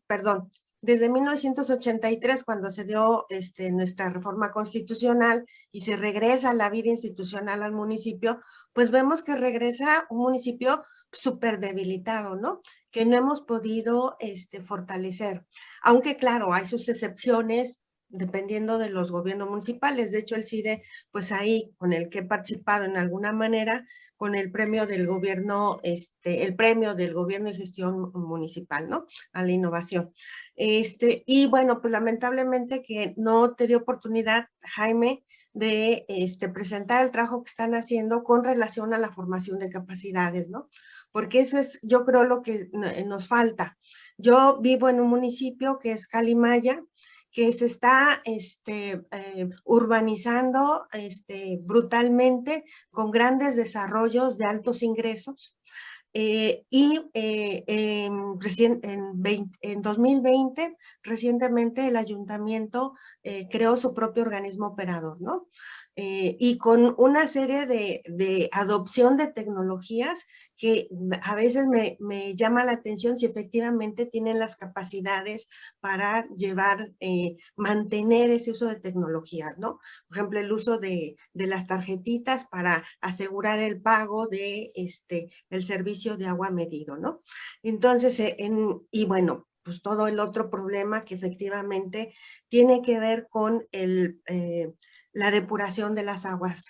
perdón, desde 1983, cuando se dio nuestra reforma constitucional y se regresa la vida institucional al municipio, pues vemos que regresa un municipio súper debilitado, ¿no? Que no hemos podido fortalecer. Aunque claro, hay sus excepciones dependiendo de los gobiernos municipales. De hecho, el CIDE, pues ahí con el que he participado en alguna manera, con el premio del gobierno, el premio del gobierno y gestión municipal, ¿no? A la innovación. Y bueno, pues lamentablemente que no te dio oportunidad, Jaime, de presentar el trabajo que están haciendo con relación a la formación de capacidades, ¿no? Porque eso es, yo creo, lo que nos falta. Yo vivo en un municipio que es Calimaya, que se está urbanizando brutalmente con grandes desarrollos de altos ingresos. En 2020, recientemente el ayuntamiento creó su propio organismo operador, ¿no? Y con una serie de adopción de tecnologías que a veces me llama la atención si efectivamente tienen las capacidades para mantener ese uso de tecnologías, ¿no? Por ejemplo, el uso de las tarjetitas para asegurar el pago de el servicio de agua medido, ¿no? Entonces, y bueno, pues todo el otro problema que efectivamente tiene que ver con la depuración de las aguas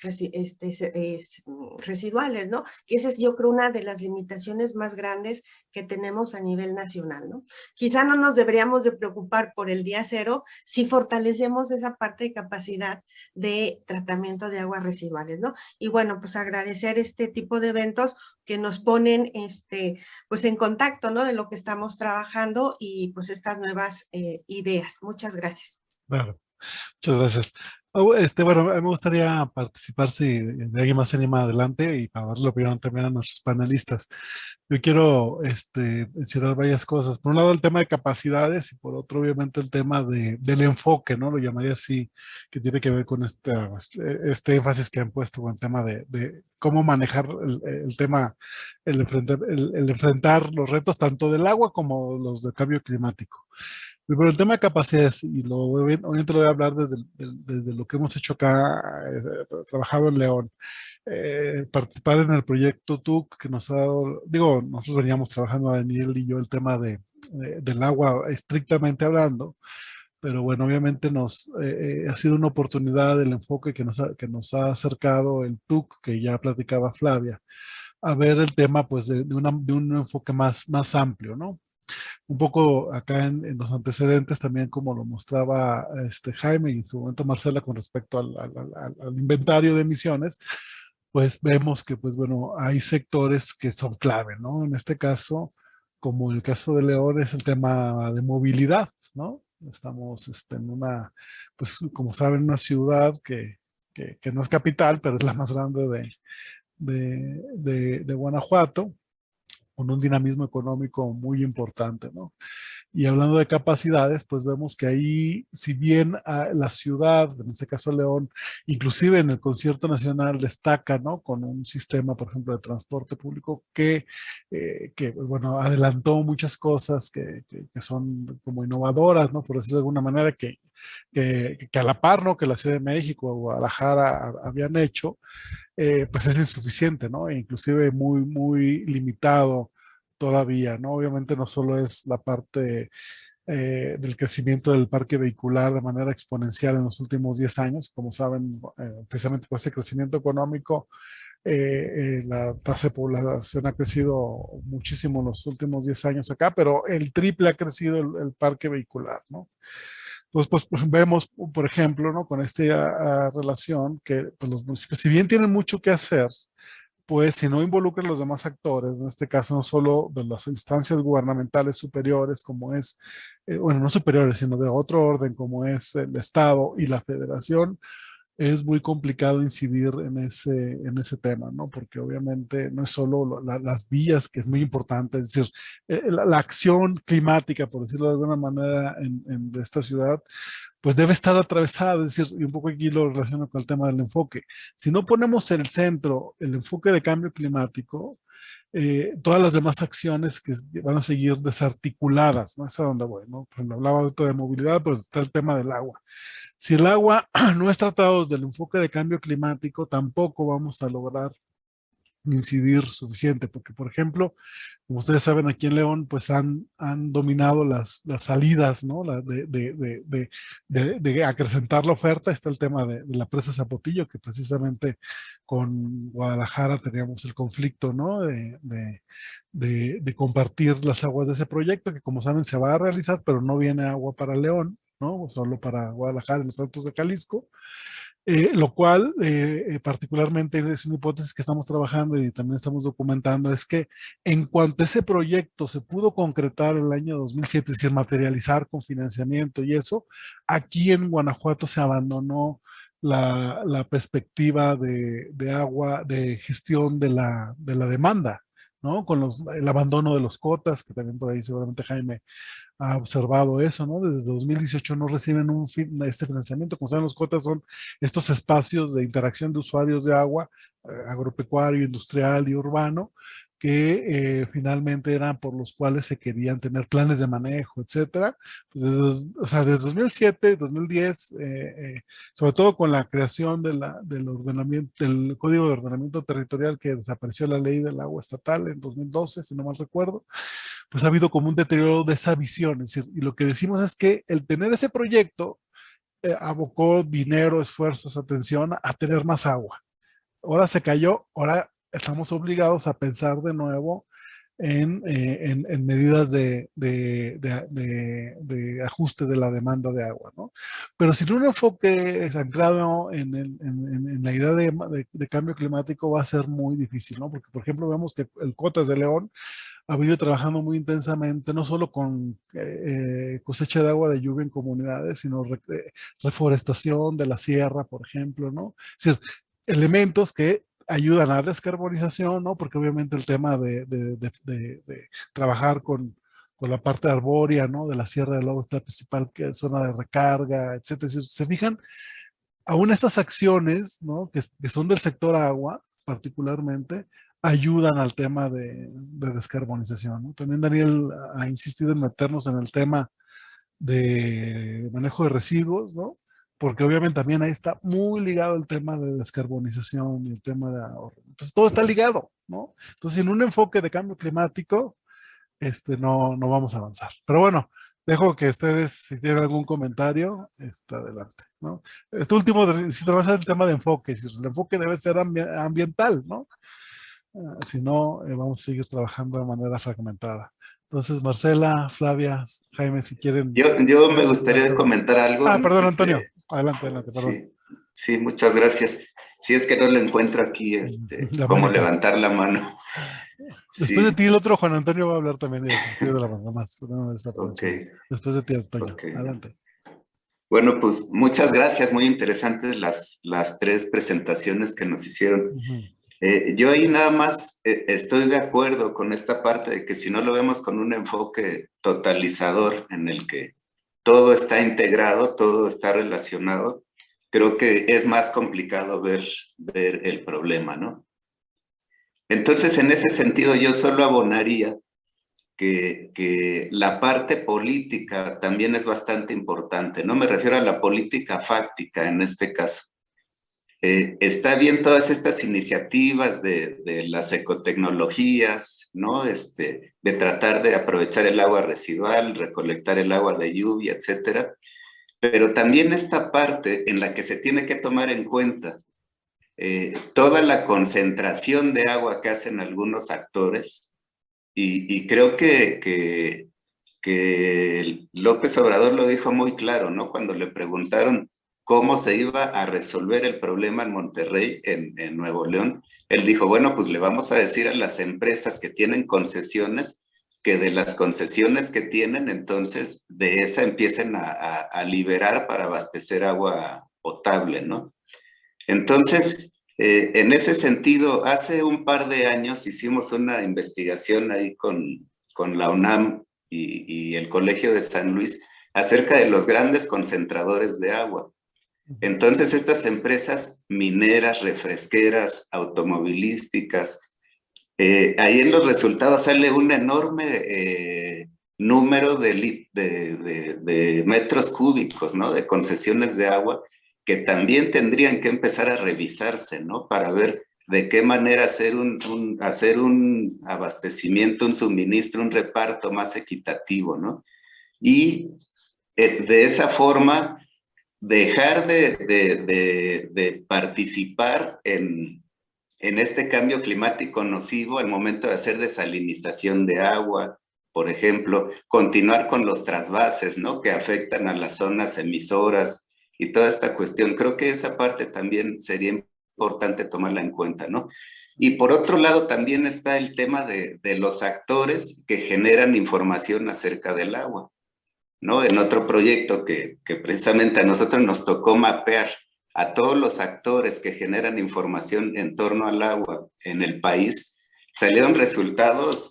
residuales, ¿no? Que esa es, yo creo, una de las limitaciones más grandes que tenemos a nivel nacional, ¿no? Quizá no nos deberíamos de preocupar por el día cero si fortalecemos esa parte de capacidad de tratamiento de aguas residuales, ¿no? Y bueno, pues agradecer este tipo de eventos que nos ponen pues en contacto, ¿no? De lo que estamos trabajando y pues estas nuevas ideas. Muchas gracias. Claro, muchas gracias. Bueno, a mí me gustaría participar si alguien más se anima adelante y para darle la opinión también a nuestros panelistas. Yo quiero mencionar varias cosas. Por un lado, el tema de capacidades y por otro, obviamente, el tema del enfoque, ¿no? Lo llamaría así, que tiene que ver con este énfasis que han puesto con el tema de cómo manejar el tema, el enfrentar los retos tanto del agua como los del cambio climático. Pero el tema de capacidades, y obviamente lo voy a hablar desde lo que hemos hecho acá, trabajado en León, participar en el proyecto TUC que nos ha dado, digo, nosotros veníamos trabajando, Daniel y yo, el tema del agua estrictamente hablando, pero bueno, obviamente ha sido una oportunidad el enfoque que nos ha acercado el TUC, que ya platicaba Flavia, a ver el tema pues de un enfoque más amplio, ¿no? Un poco acá en los antecedentes también como lo mostraba Jaime y en su momento Marcela con respecto al inventario de emisiones, pues vemos que pues bueno, hay sectores que son clave, ¿no? En este caso, como en el caso de León, es el tema de movilidad, ¿no? Estamos en pues como saben, una ciudad que no es capital, pero es la más grande de Guanajuato, con un dinamismo económico muy importante, ¿no? Y hablando de capacidades, pues vemos que ahí, si bien la ciudad, en este caso León, inclusive en el concierto nacional destaca, ¿no? Con un sistema, por ejemplo, de transporte público que bueno, adelantó muchas cosas que son como innovadoras, ¿no? Por decirlo de alguna manera, que a la par, ¿no? Que la Ciudad de México o Guadalajara habían hecho, pues es insuficiente, ¿no? E inclusive muy limitado todavía, ¿no? Obviamente no solo es la parte del crecimiento del parque vehicular de manera exponencial en los últimos 10 años, como saben, precisamente por ese crecimiento económico, la tasa de población ha crecido muchísimo en los últimos 10 años acá, pero el triple ha crecido el parque vehicular, ¿no? Entonces, pues vemos, por ejemplo, ¿no? Con esta relación que pues, los municipios, si bien tienen mucho que hacer, pues si no involucran a los demás actores, en este caso no solo de las instancias gubernamentales superiores, como es, bueno, no superiores, sino de otro orden, como es el Estado y la Federación, es muy complicado incidir en ese tema, ¿no? Porque obviamente no es solo las vías, que es muy importante, es decir, la acción climática, por decirlo de alguna manera, en esta ciudad, pues debe estar atravesada, es decir, y un poco aquí lo relaciono con el tema del enfoque. Si no ponemos el centro, el enfoque de cambio climático, todas las demás acciones que van a seguir desarticuladas, ¿no? Es a donde voy, ¿no? Pues hablaba ahorita de movilidad, pero está el tema del agua. Si el agua no es tratado desde el enfoque de cambio climático, tampoco vamos a lograr incidir suficiente, porque por ejemplo, como ustedes saben, aquí en León pues han dominado las salidas, ¿no? De acrecentar la oferta. Está el tema de la presa Zapotillo, que precisamente con Guadalajara teníamos el conflicto, ¿no? De compartir las aguas de ese proyecto, que como saben se va a realizar, pero no viene agua para León, ¿no? Solo para Guadalajara y los Altos de Jalisco. Lo cual, particularmente, es una hipótesis que estamos trabajando y también estamos documentando, es que en cuanto ese proyecto se pudo concretar el año 2007, es decir, materializar con financiamiento y eso, aquí en Guanajuato se abandonó la perspectiva de agua, de gestión de la demanda, ¿no? Con el abandono de los cotas, que también por ahí seguramente Jaime ha observado eso, ¿no? Desde 2018 no reciben este financiamiento. Como saben, los cotas son estos espacios de interacción de usuarios de agua, agropecuario, industrial y urbano, que finalmente eran por los cuales se querían tener planes de manejo, etcétera. Pues o sea, desde 2007, 2010, sobre todo con la creación del ordenamiento, del Código de Ordenamiento Territorial, que desapareció la ley del agua estatal en 2012, si no mal recuerdo, pues ha habido como un deterioro de esa visión. Es decir, y lo que decimos es que el tener ese proyecto abocó dinero, esfuerzos, atención a tener más agua. Ahora se cayó, ahora estamos obligados a pensar de nuevo en medidas de ajuste de la demanda de agua, ¿no? Pero sin un enfoque anclado en la idea de cambio climático va a ser muy difícil, ¿no? Porque, por ejemplo, vemos que el Cotas de León ha venido trabajando muy intensamente, no solo con cosecha de agua de lluvia en comunidades, sino reforestación de la sierra, por ejemplo, ¿no? Es decir, elementos que ayudan a la descarbonización, ¿no? Porque obviamente el tema de trabajar con la parte arbórea, ¿no? De la Sierra del Lobo, la principal que es zona de recarga, etcétera. Si se fijan, aún estas acciones, ¿no? Que son del sector agua, particularmente, ayudan al tema de descarbonización, ¿no? También Daniel ha insistido en meternos en el tema de manejo de residuos, ¿no? Porque obviamente también ahí está muy ligado el tema de descarbonización y el tema de ahorro. Entonces todo está ligado, ¿no? Entonces en un enfoque de cambio climático, no vamos a avanzar. Pero bueno, dejo que ustedes, si tienen algún comentario, adelante, ¿no? Este último, si trabaja el tema de enfoque, si el enfoque debe ser ambiental, ¿no? Si no, vamos a seguir trabajando de manera fragmentada. Entonces, Marcela, Flavia, Jaime, si quieren. Yo me gustaría comentar algo. Perdón, Antonio. Adelante, perdón. Sí, muchas gracias. Si es que no lo encuentro aquí, cómo levantar la mano. Después de ti, el otro Juan Antonio va a hablar también de la mano más. Okay. Después de ti, Antonio. Okay. Adelante. Bueno, pues muchas gracias. Muy interesantes las tres presentaciones que nos hicieron. Yo ahí nada más estoy de acuerdo con esta parte de que si no lo vemos con un enfoque totalizador en el que todo está integrado, todo está relacionado, creo que es más complicado ver el problema, ¿no? Entonces, en ese sentido, yo solo abonaría que la parte política también es bastante importante, ¿no? Me refiero a la política fáctica en este caso. Está bien todas estas iniciativas de las ecotecnologías, ¿no? De tratar de aprovechar el agua residual, recolectar el agua de lluvia, etcétera. Pero también esta parte en la que se tiene que tomar en cuenta toda la concentración de agua que hacen algunos actores, y creo que López Obrador lo dijo muy claro, ¿no? Cuando le preguntaron cómo se iba a resolver el problema en Monterrey, en Nuevo León, él dijo, bueno, pues le vamos a decir a las empresas que tienen concesiones, que de las concesiones que tienen, entonces de esa empiecen a liberar para abastecer agua potable, ¿no? Entonces, en ese sentido, hace un par de años hicimos una investigación ahí con la UNAM y el Colegio de San Luis acerca de los grandes concentradores de agua. Entonces, estas empresas mineras, refresqueras, automovilísticas, ahí en los resultados sale un enorme número de metros cúbicos, ¿no? De concesiones de agua que también tendrían que empezar a revisarse, ¿no? Para ver de qué manera hacer hacer un abastecimiento, un suministro, un reparto más equitativo, ¿no? Y de esa forma dejar de participar en este cambio climático nocivo al momento de hacer desalinización de agua, por ejemplo, continuar con los trasvases, ¿no? Que afectan a las zonas emisoras y toda esta cuestión. Creo que esa parte también sería importante tomarla en cuenta, ¿no? Y por otro lado también está el tema de los actores que generan información acerca del agua, ¿no? En otro proyecto que precisamente a nosotros nos tocó mapear a todos los actores que generan información en torno al agua en el país, salieron resultados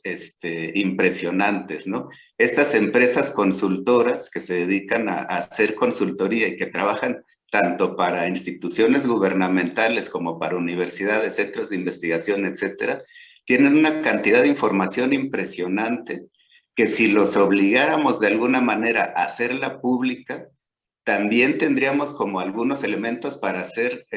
impresionantes, ¿no? Estas empresas consultoras que se dedican a hacer consultoría y que trabajan tanto para instituciones gubernamentales como para universidades, centros de investigación, etcétera, tienen una cantidad de información impresionante que si los obligáramos de alguna manera a hacerla pública, también tendríamos como algunos elementos para hacer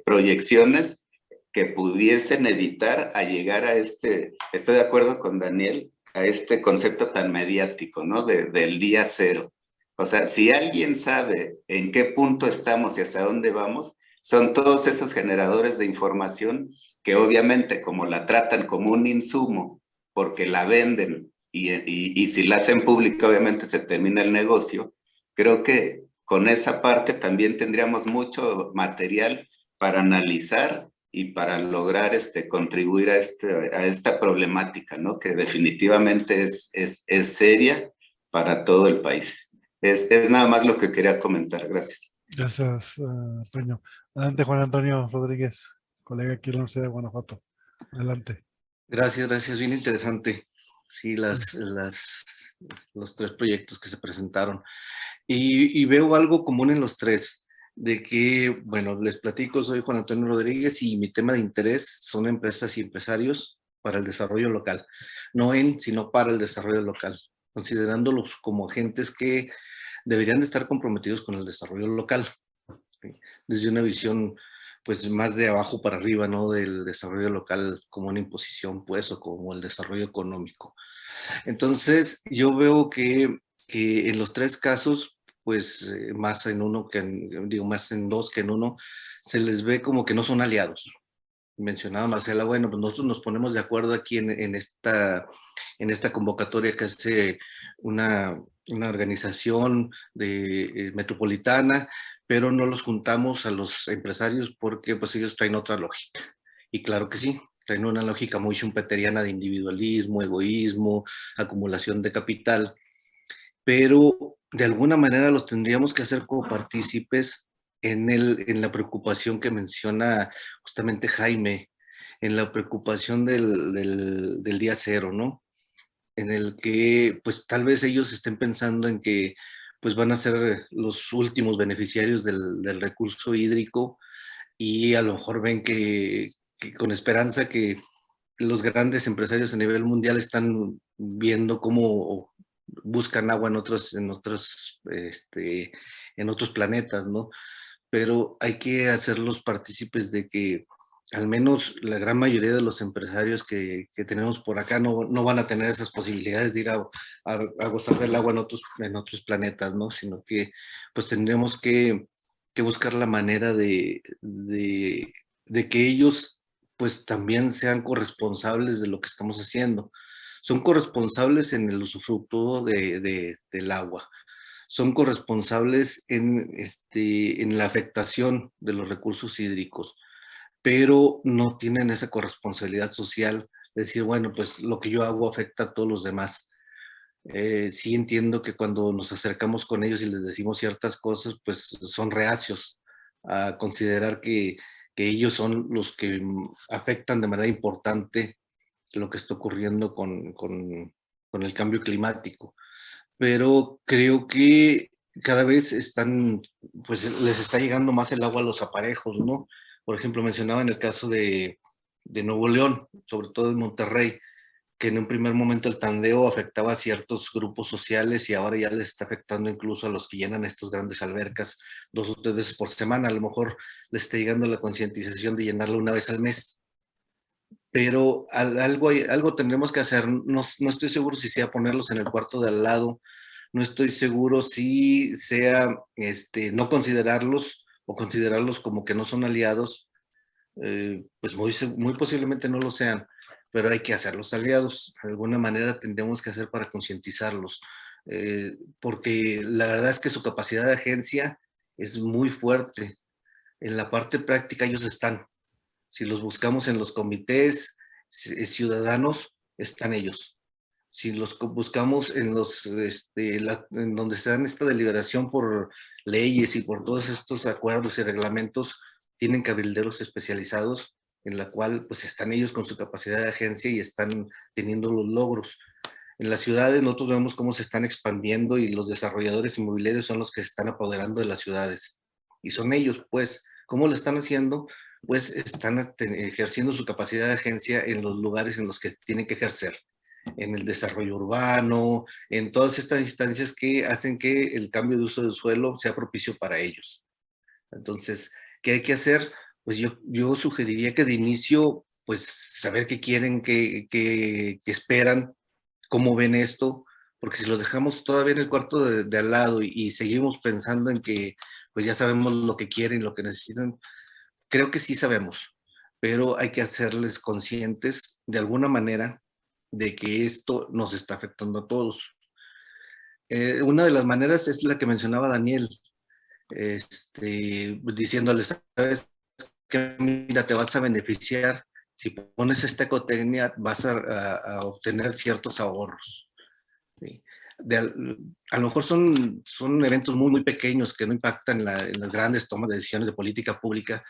proyecciones que pudiesen evitar a llegar a estoy de acuerdo con Daniel, a este concepto tan mediático, ¿no? Del día cero. O sea, si alguien sabe en qué punto estamos y hacia dónde vamos, son todos esos generadores de información que obviamente como la tratan como un insumo, porque la venden y si la hacen pública obviamente se termina el negocio. Creo que con esa parte también tendríamos mucho material para analizar y para lograr contribuir a esta problemática, ¿no? Que definitivamente es seria para todo el país. Es nada más lo que quería comentar. Gracias. Gracias, Toño. Adelante, Juan Antonio Rodríguez, colega aquí en la Universidad de Guanajuato. Adelante. Gracias. Bien interesante. Sí, los tres proyectos que se presentaron. Y veo algo común en los tres, de que, bueno, les platico, soy Juan Antonio Rodríguez y mi tema de interés son empresas y empresarios para el desarrollo local. No sino para el desarrollo local, considerándolos como agentes que deberían de estar comprometidos con el desarrollo local, ¿sí? Desde una visión pues más de abajo para arriba, ¿no? Del desarrollo local como una imposición, pues, o como el desarrollo económico. Entonces, yo veo que en los tres casos, pues, más en dos que en uno, se les ve como que no son aliados. Mencionaba Marcela, bueno, pues nosotros nos ponemos de acuerdo aquí en esta convocatoria que hace una organización metropolitana, pero no los juntamos a los empresarios porque pues ellos traen otra lógica. Y claro que sí, traen una lógica muy schumpeteriana de individualismo, egoísmo, acumulación de capital, pero de alguna manera los tendríamos que hacer como partícipes en la preocupación que menciona justamente Jaime, en la preocupación del día cero, ¿no? En el que pues tal vez ellos estén pensando en que pues van a ser los últimos beneficiarios del recurso hídrico y a lo mejor ven que con esperanza que los grandes empresarios a nivel mundial están viendo cómo buscan agua en otros planetas, ¿no? Pero hay que hacerlos partícipes de que al menos la gran mayoría de los empresarios que tenemos por acá no van a tener esas posibilidades de ir a gozar del agua en otros planetas, ¿no? Sino que pues tendremos que buscar la manera de que ellos pues también sean corresponsables de lo que estamos haciendo. Son corresponsables en el usufructo del agua. Son corresponsables en la afectación de los recursos hídricos, pero no tienen esa corresponsabilidad social de decir, bueno, pues lo que yo hago afecta a todos los demás. Sí entiendo que cuando nos acercamos con ellos y les decimos ciertas cosas, pues son reacios a considerar que ellos son los que afectan de manera importante lo que está ocurriendo con el cambio climático. Pero creo que cada vez pues les está llegando más el agua a los aparejos, ¿no? Por ejemplo, mencionaba en el caso de Nuevo León, sobre todo en Monterrey, que en un primer momento el tandeo afectaba a ciertos grupos sociales y ahora ya les está afectando incluso a los que llenan estas grandes albercas 2 o 3 veces por semana. A lo mejor les está llegando la concientización de llenarla una vez al mes. Pero algo tendremos que hacer. No estoy seguro si sea ponerlos en el cuarto de al lado, no estoy seguro si sea no considerarlos o considerarlos como que no son aliados, pues muy posiblemente no lo sean, pero hay que hacerlos aliados. De alguna manera tendremos que hacer para concientizarlos, porque la verdad es que su capacidad de agencia es muy fuerte. En la parte práctica ellos están. Si los buscamos en los comités ciudadanos, están ellos. Si los buscamos en en donde se dan esta deliberación por leyes y por todos estos acuerdos y reglamentos, tienen cabilderos especializados en la cual pues están ellos con su capacidad de agencia y están teniendo los logros. En las ciudades nosotros vemos cómo se están expandiendo y los desarrolladores inmobiliarios son los que se están apoderando de las ciudades. Y son ellos, pues, ¿cómo lo están haciendo? Pues están ejerciendo su capacidad de agencia en los lugares en los que tienen que ejercer, en el desarrollo urbano, en todas estas instancias que hacen que el cambio de uso del suelo sea propicio para ellos. Entonces, ¿qué hay que hacer? Pues yo sugeriría que de inicio, pues saber qué quieren, qué esperan, cómo ven esto, porque si los dejamos todavía en el cuarto de al lado y seguimos pensando en que pues ya sabemos lo que quieren, lo que necesitan, creo que sí sabemos, pero hay que hacerles conscientes de alguna manera de que esto nos está afectando a todos. Una de las maneras es la que mencionaba Daniel, diciéndoles, ¿sabes qué? Mira, te vas a beneficiar, si pones esta ecotecnia vas a obtener ciertos ahorros. ¿Sí? A lo mejor son eventos muy, muy pequeños que no impactan en las grandes tomas de decisiones de política pública,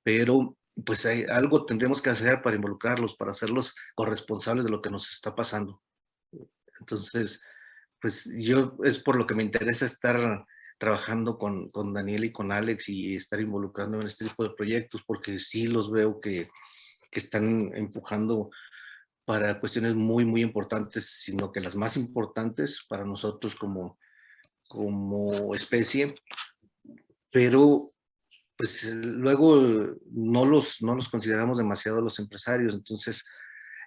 pero pues algo tendremos que hacer para involucrarlos, para hacerlos corresponsables de lo que nos está pasando. Entonces, pues es por lo que me interesa estar trabajando con Daniel y con Alex y estar involucrando en este tipo de proyectos, porque sí los veo que están empujando para cuestiones muy, muy importantes, sino que las más importantes para nosotros como especie, pero pues luego no los consideramos demasiado los empresarios. Entonces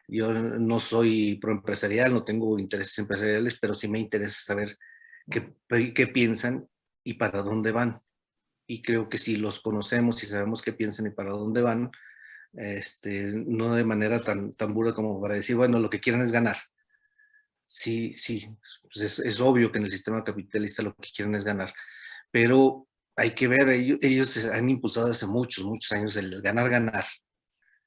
yo no soy proempresarial, no tengo intereses empresariales, pero sí me interesa saber qué piensan y para dónde van. Y creo que si los conocemos y sabemos qué piensan y para dónde van, no de manera tan burda como para decir, bueno, lo que quieren es ganar. Sí, pues es obvio que en el sistema capitalista lo que quieren es ganar, pero hay que ver, ellos han impulsado hace muchos años el ganar.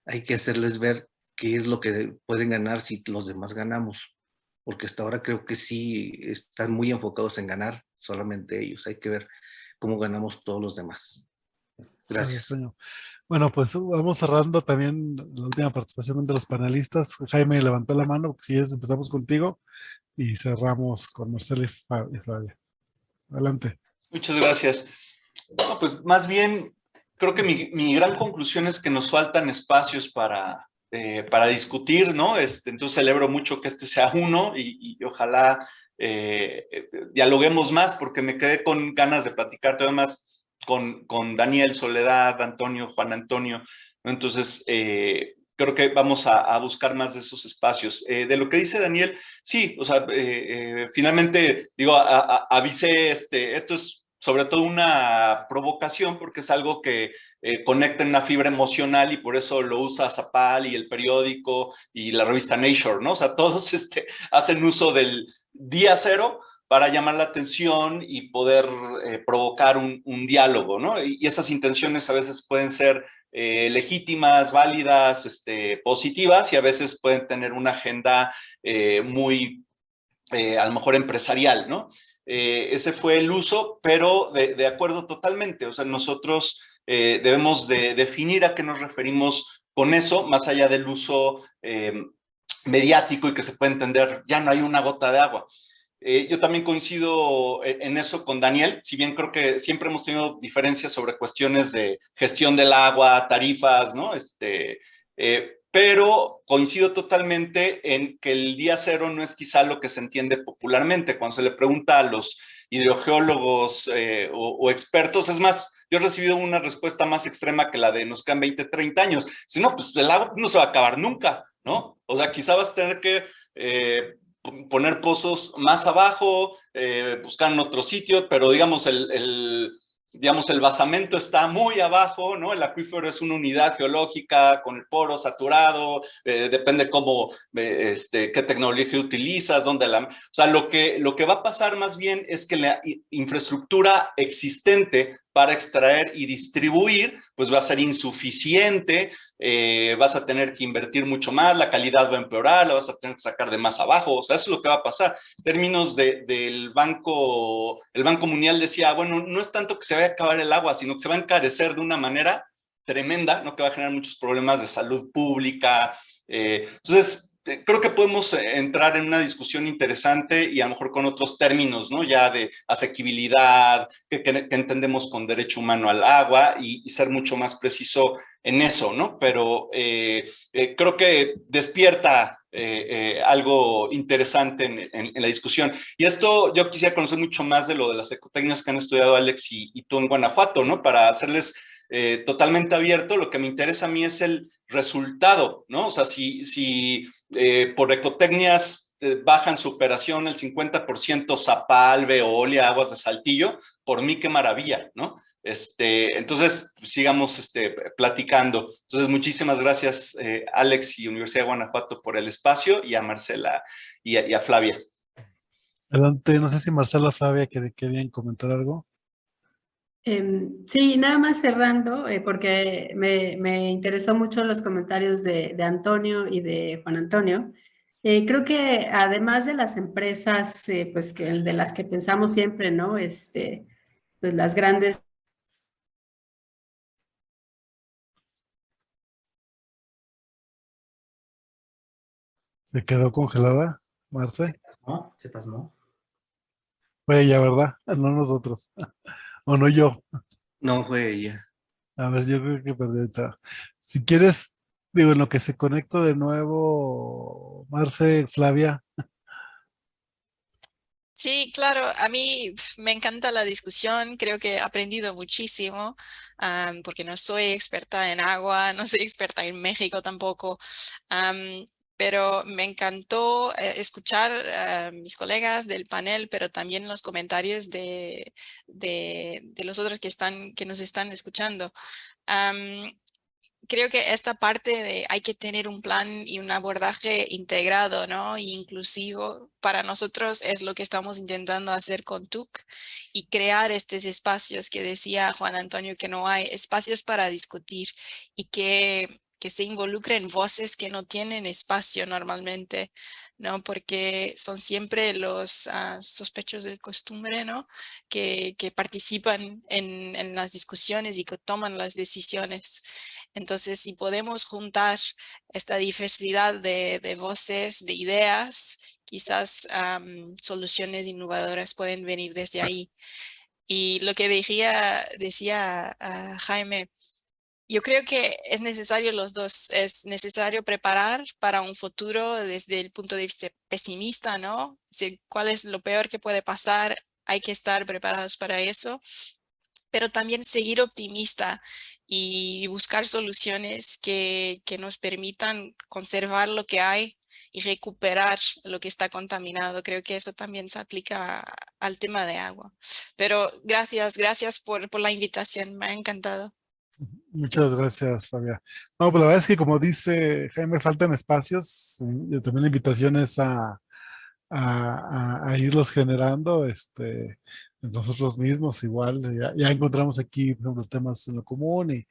Hay que hacerles ver qué es lo que pueden ganar si los demás ganamos, porque hasta ahora creo que sí están muy enfocados en ganar solamente ellos. Hay que ver cómo ganamos todos los demás. Gracias. Bueno, pues vamos cerrando también la última participación de los panelistas. Jaime levantó la mano, si es, empezamos contigo y cerramos con Marcela y Flavia. Adelante. Muchas gracias. No, pues más bien, creo que mi gran conclusión es que nos faltan espacios para discutir, ¿no? Entonces celebro mucho que este sea uno y ojalá dialoguemos más, porque me quedé con ganas de platicar todavía más con Daniel, Soledad, Antonio, Juan Antonio, ¿no? Entonces, creo que vamos a buscar más de esos espacios. De lo que dice Daniel, sí, o sea, finalmente, digo, avisé, esto es sobre todo una provocación, porque es algo que conecta en una fibra emocional y por eso lo usa Zapal y el periódico y la revista Nature, ¿no? O sea, todos hacen uso del día cero para llamar la atención y poder provocar un diálogo, ¿no? Y esas intenciones a veces pueden ser legítimas, válidas, positivas, y a veces pueden tener una agenda muy, a lo mejor empresarial, ¿no? Ese fue el uso, pero de acuerdo totalmente. O sea, nosotros debemos de definir a qué nos referimos con eso, más allá del uso mediático y que se puede entender, ya no hay una gota de agua. Yo también coincido en eso con Daniel, si bien creo que siempre hemos tenido diferencias sobre cuestiones de gestión del agua, tarifas, ¿no? Pero coincido totalmente en que el día cero no es quizá lo que se entiende popularmente. Cuando se le pregunta a los hidrogeólogos o expertos, es más, yo he recibido una respuesta más extrema que la de nos quedan 20, 30 años. Si no, pues el agua no se va a acabar nunca, ¿no? O sea, quizá vas a tener que poner pozos más abajo, buscar en otro sitio, pero digamos el basamento está muy abajo, ¿no? El acuífero es una unidad geológica con el poro saturado, depende cómo, qué tecnología utilizas, dónde o sea, lo que va a pasar más bien es que la infraestructura existente para extraer y distribuir, pues va a ser insuficiente, vas a tener que invertir mucho más, la calidad va a empeorar, la vas a tener que sacar de más abajo, o sea, eso es lo que va a pasar. En términos del banco, el Banco Mundial decía, bueno, no es tanto que se vaya a acabar el agua, sino que se va a encarecer de una manera tremenda, ¿no? Que va a generar muchos problemas de salud pública. Entonces, creo que podemos entrar en una discusión interesante y a lo mejor con otros términos, ¿no? Ya de asequibilidad, que entendemos con derecho humano al agua y ser mucho más preciso en eso, ¿no? Pero creo que despierta algo interesante en la discusión. Y esto yo quisiera conocer mucho más de lo de las ecotecnias que han estudiado Alex y tú en Guanajuato, ¿no? Para hacerles totalmente abierto, lo que me interesa a mí es el resultado, ¿no? O sea, si por ecotecnias bajan su operación el 50% Zapal, Veolia, Aguas de Saltillo, por mí qué maravilla, ¿no? Entonces, sigamos platicando. Entonces, muchísimas gracias, Alex y Universidad de Guanajuato por el espacio, y a Marcela y a Flavia. Adelante, no sé si Marcela o Flavia querían comentar algo. Sí, nada más cerrando, porque me interesó mucho los comentarios de Antonio y de Juan Antonio. Creo que además de las empresas, pues de las que pensamos siempre, ¿no? Pues las grandes. ¿Se quedó congelada, Marce? ¿No? ¿Se pasmó? Fue ella, ¿verdad? No nosotros. O no yo. No, fue ella. A ver, yo creo que perdí ahorita. Si quieres, digo, en lo que se conecta de nuevo, Marce, Flavia. Sí, claro, a mí me encanta la discusión, creo que he aprendido muchísimo, porque no soy experta en agua, no soy experta en México tampoco, pero me encantó escuchar a mis colegas del panel, pero también los comentarios de los otros que nos están escuchando. Creo que esta parte de hay que tener un plan y un abordaje integrado, ¿no? E inclusivo para nosotros es lo que estamos intentando hacer con TUC y crear estos espacios que decía Juan Antonio, que no hay espacios para discutir y que se involucren voces que no tienen espacio normalmente, ¿no? Porque son siempre los sospechos del costumbre, ¿no? Que participan en las discusiones y que toman las decisiones. Entonces, si podemos juntar esta diversidad de voces, de ideas, quizás soluciones innovadoras pueden venir desde ahí. Y lo que decía Jaime, yo creo que es necesario los dos. Es necesario preparar para un futuro desde el punto de vista pesimista, ¿no? Es decir, ¿cuál es lo peor que puede pasar? Hay que estar preparados para eso, pero también seguir optimista y buscar soluciones que nos permitan conservar lo que hay y recuperar lo que está contaminado. Creo que eso también se aplica al tema de agua. Pero gracias por la invitación, me ha encantado. Muchas gracias, Flavia. No, pues la verdad es que como dice Jaime, faltan espacios. También la invitación es a irlos generando, nosotros mismos igual. Ya encontramos aquí, por ejemplo, temas en lo común y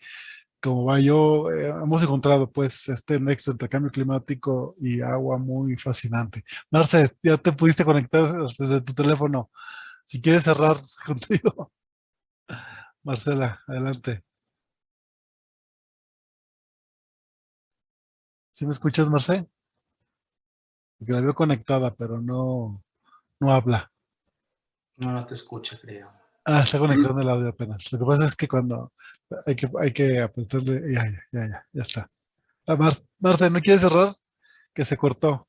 como va yo, hemos encontrado pues este nexo entre cambio climático y agua muy fascinante. Marce, ya te pudiste conectar desde tu teléfono. Si quieres cerrar contigo. Marcela, adelante. ¿Sí me escuchas, Marce? Porque la veo conectada, pero no habla. No te escucha, creo. Ah, está conectando el audio apenas. Lo que pasa es que cuando hay que apretarle, ya está. Marce, ¿no quieres cerrar? Que se cortó.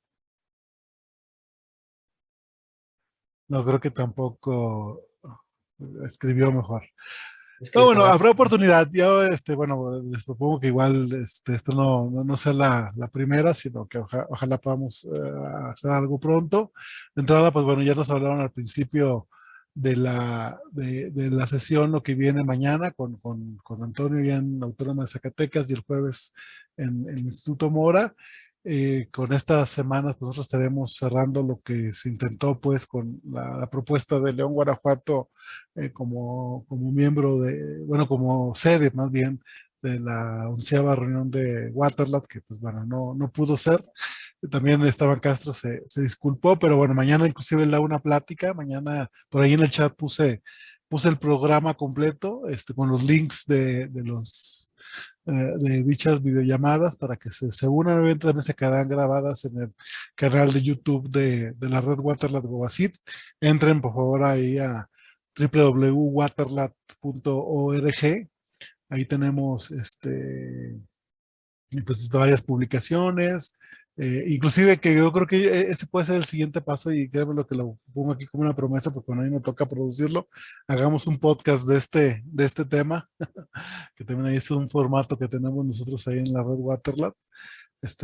No, creo que tampoco escribió mejor. Es que No, bueno, estaba... habrá oportunidad. Yo, bueno, les propongo que igual esto no sea la primera, sino que ojalá podamos hacer algo pronto. De entrada, pues bueno, ya nos hablaron al principio de la sesión, lo que viene mañana con Antonio ya en Autónoma de Zacatecas y el jueves en el Instituto Mora. Con estas semanas pues, nosotros estaremos cerrando lo que se intentó pues con la propuesta de León, Guanajuato como miembro bueno, como sede más bien de la 11ª reunión de Waterlat, que pues bueno, no pudo ser. También Esteban Castro se disculpó, pero bueno, mañana inclusive él da una plática, mañana por ahí en el chat puse el programa completo, con los links de dichas videollamadas para que se unan. Obviamente también se quedarán grabadas en el canal de YouTube de la red Waterlat Gobacit. Entren por favor ahí a www.waterlat.org. Ahí tenemos pues varias publicaciones, inclusive que yo creo que ese puede ser el siguiente paso y créeme lo que lo pongo aquí como una promesa porque cuando a mí me toca producirlo, hagamos un podcast de este tema, que también ahí es un formato que tenemos nosotros ahí en la red Waterlat,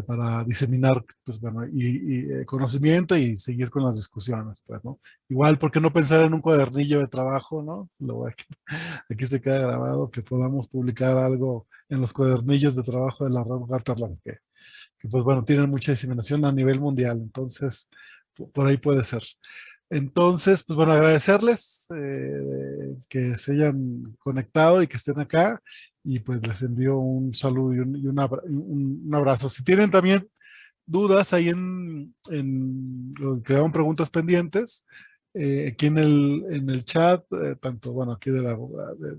para diseminar, pues bueno, y conocimiento y seguir con las discusiones, pues, ¿no? Igual, ¿por qué no pensar en un cuadernillo de trabajo, ¿no? Aquí se queda grabado, que podamos publicar algo en los cuadernillos de trabajo de la red Waterlat, que pues bueno, tienen mucha diseminación a nivel mundial, entonces, por ahí puede ser. Entonces, pues bueno, agradecerles que se hayan conectado y que estén acá y pues les envío un saludo y un abrazo. Si tienen también dudas ahí quedaron preguntas pendientes, aquí en el chat, tanto bueno, aquí de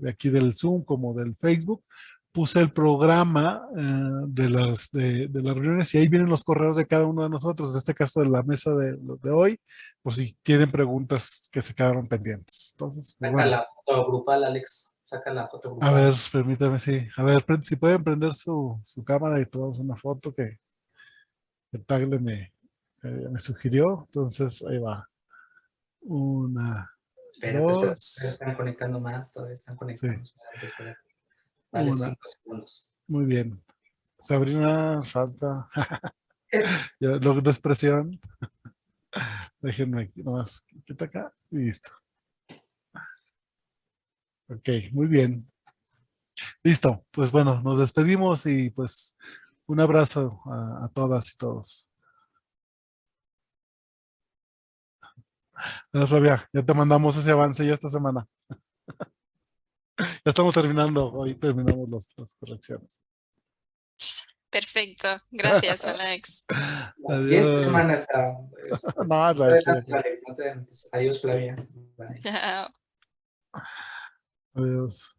aquí del Zoom como del Facebook, puse el programa de las reuniones y ahí vienen los correos de cada uno de nosotros, en este caso de la mesa de hoy, por si tienen preguntas que se quedaron pendientes. Entonces, Saca bueno. la foto grupal, Alex. Saca la foto grupal. A ver, permítame, sí. A ver, si pueden prender su cámara y tomamos una foto que el Tagle me sugirió. Entonces, ahí va. Una, Espera, dos. están conectando más, todavía están conectando. Sí. Espera. Dale Una. 5 segundos. Muy bien. Sabrina, falta. Logro expresión. Déjenme aquí nomás. Quita acá y listo. Ok, muy bien. Listo. Pues bueno, nos despedimos y pues un abrazo a todas y todos. Bueno, Flavia, ya te mandamos ese avance ya esta semana. Ya estamos terminando, hoy terminamos las correcciones. Perfecto, gracias Alex. La siguiente semana está. No, Adiós, Flavia. Bye. Chao. Adiós.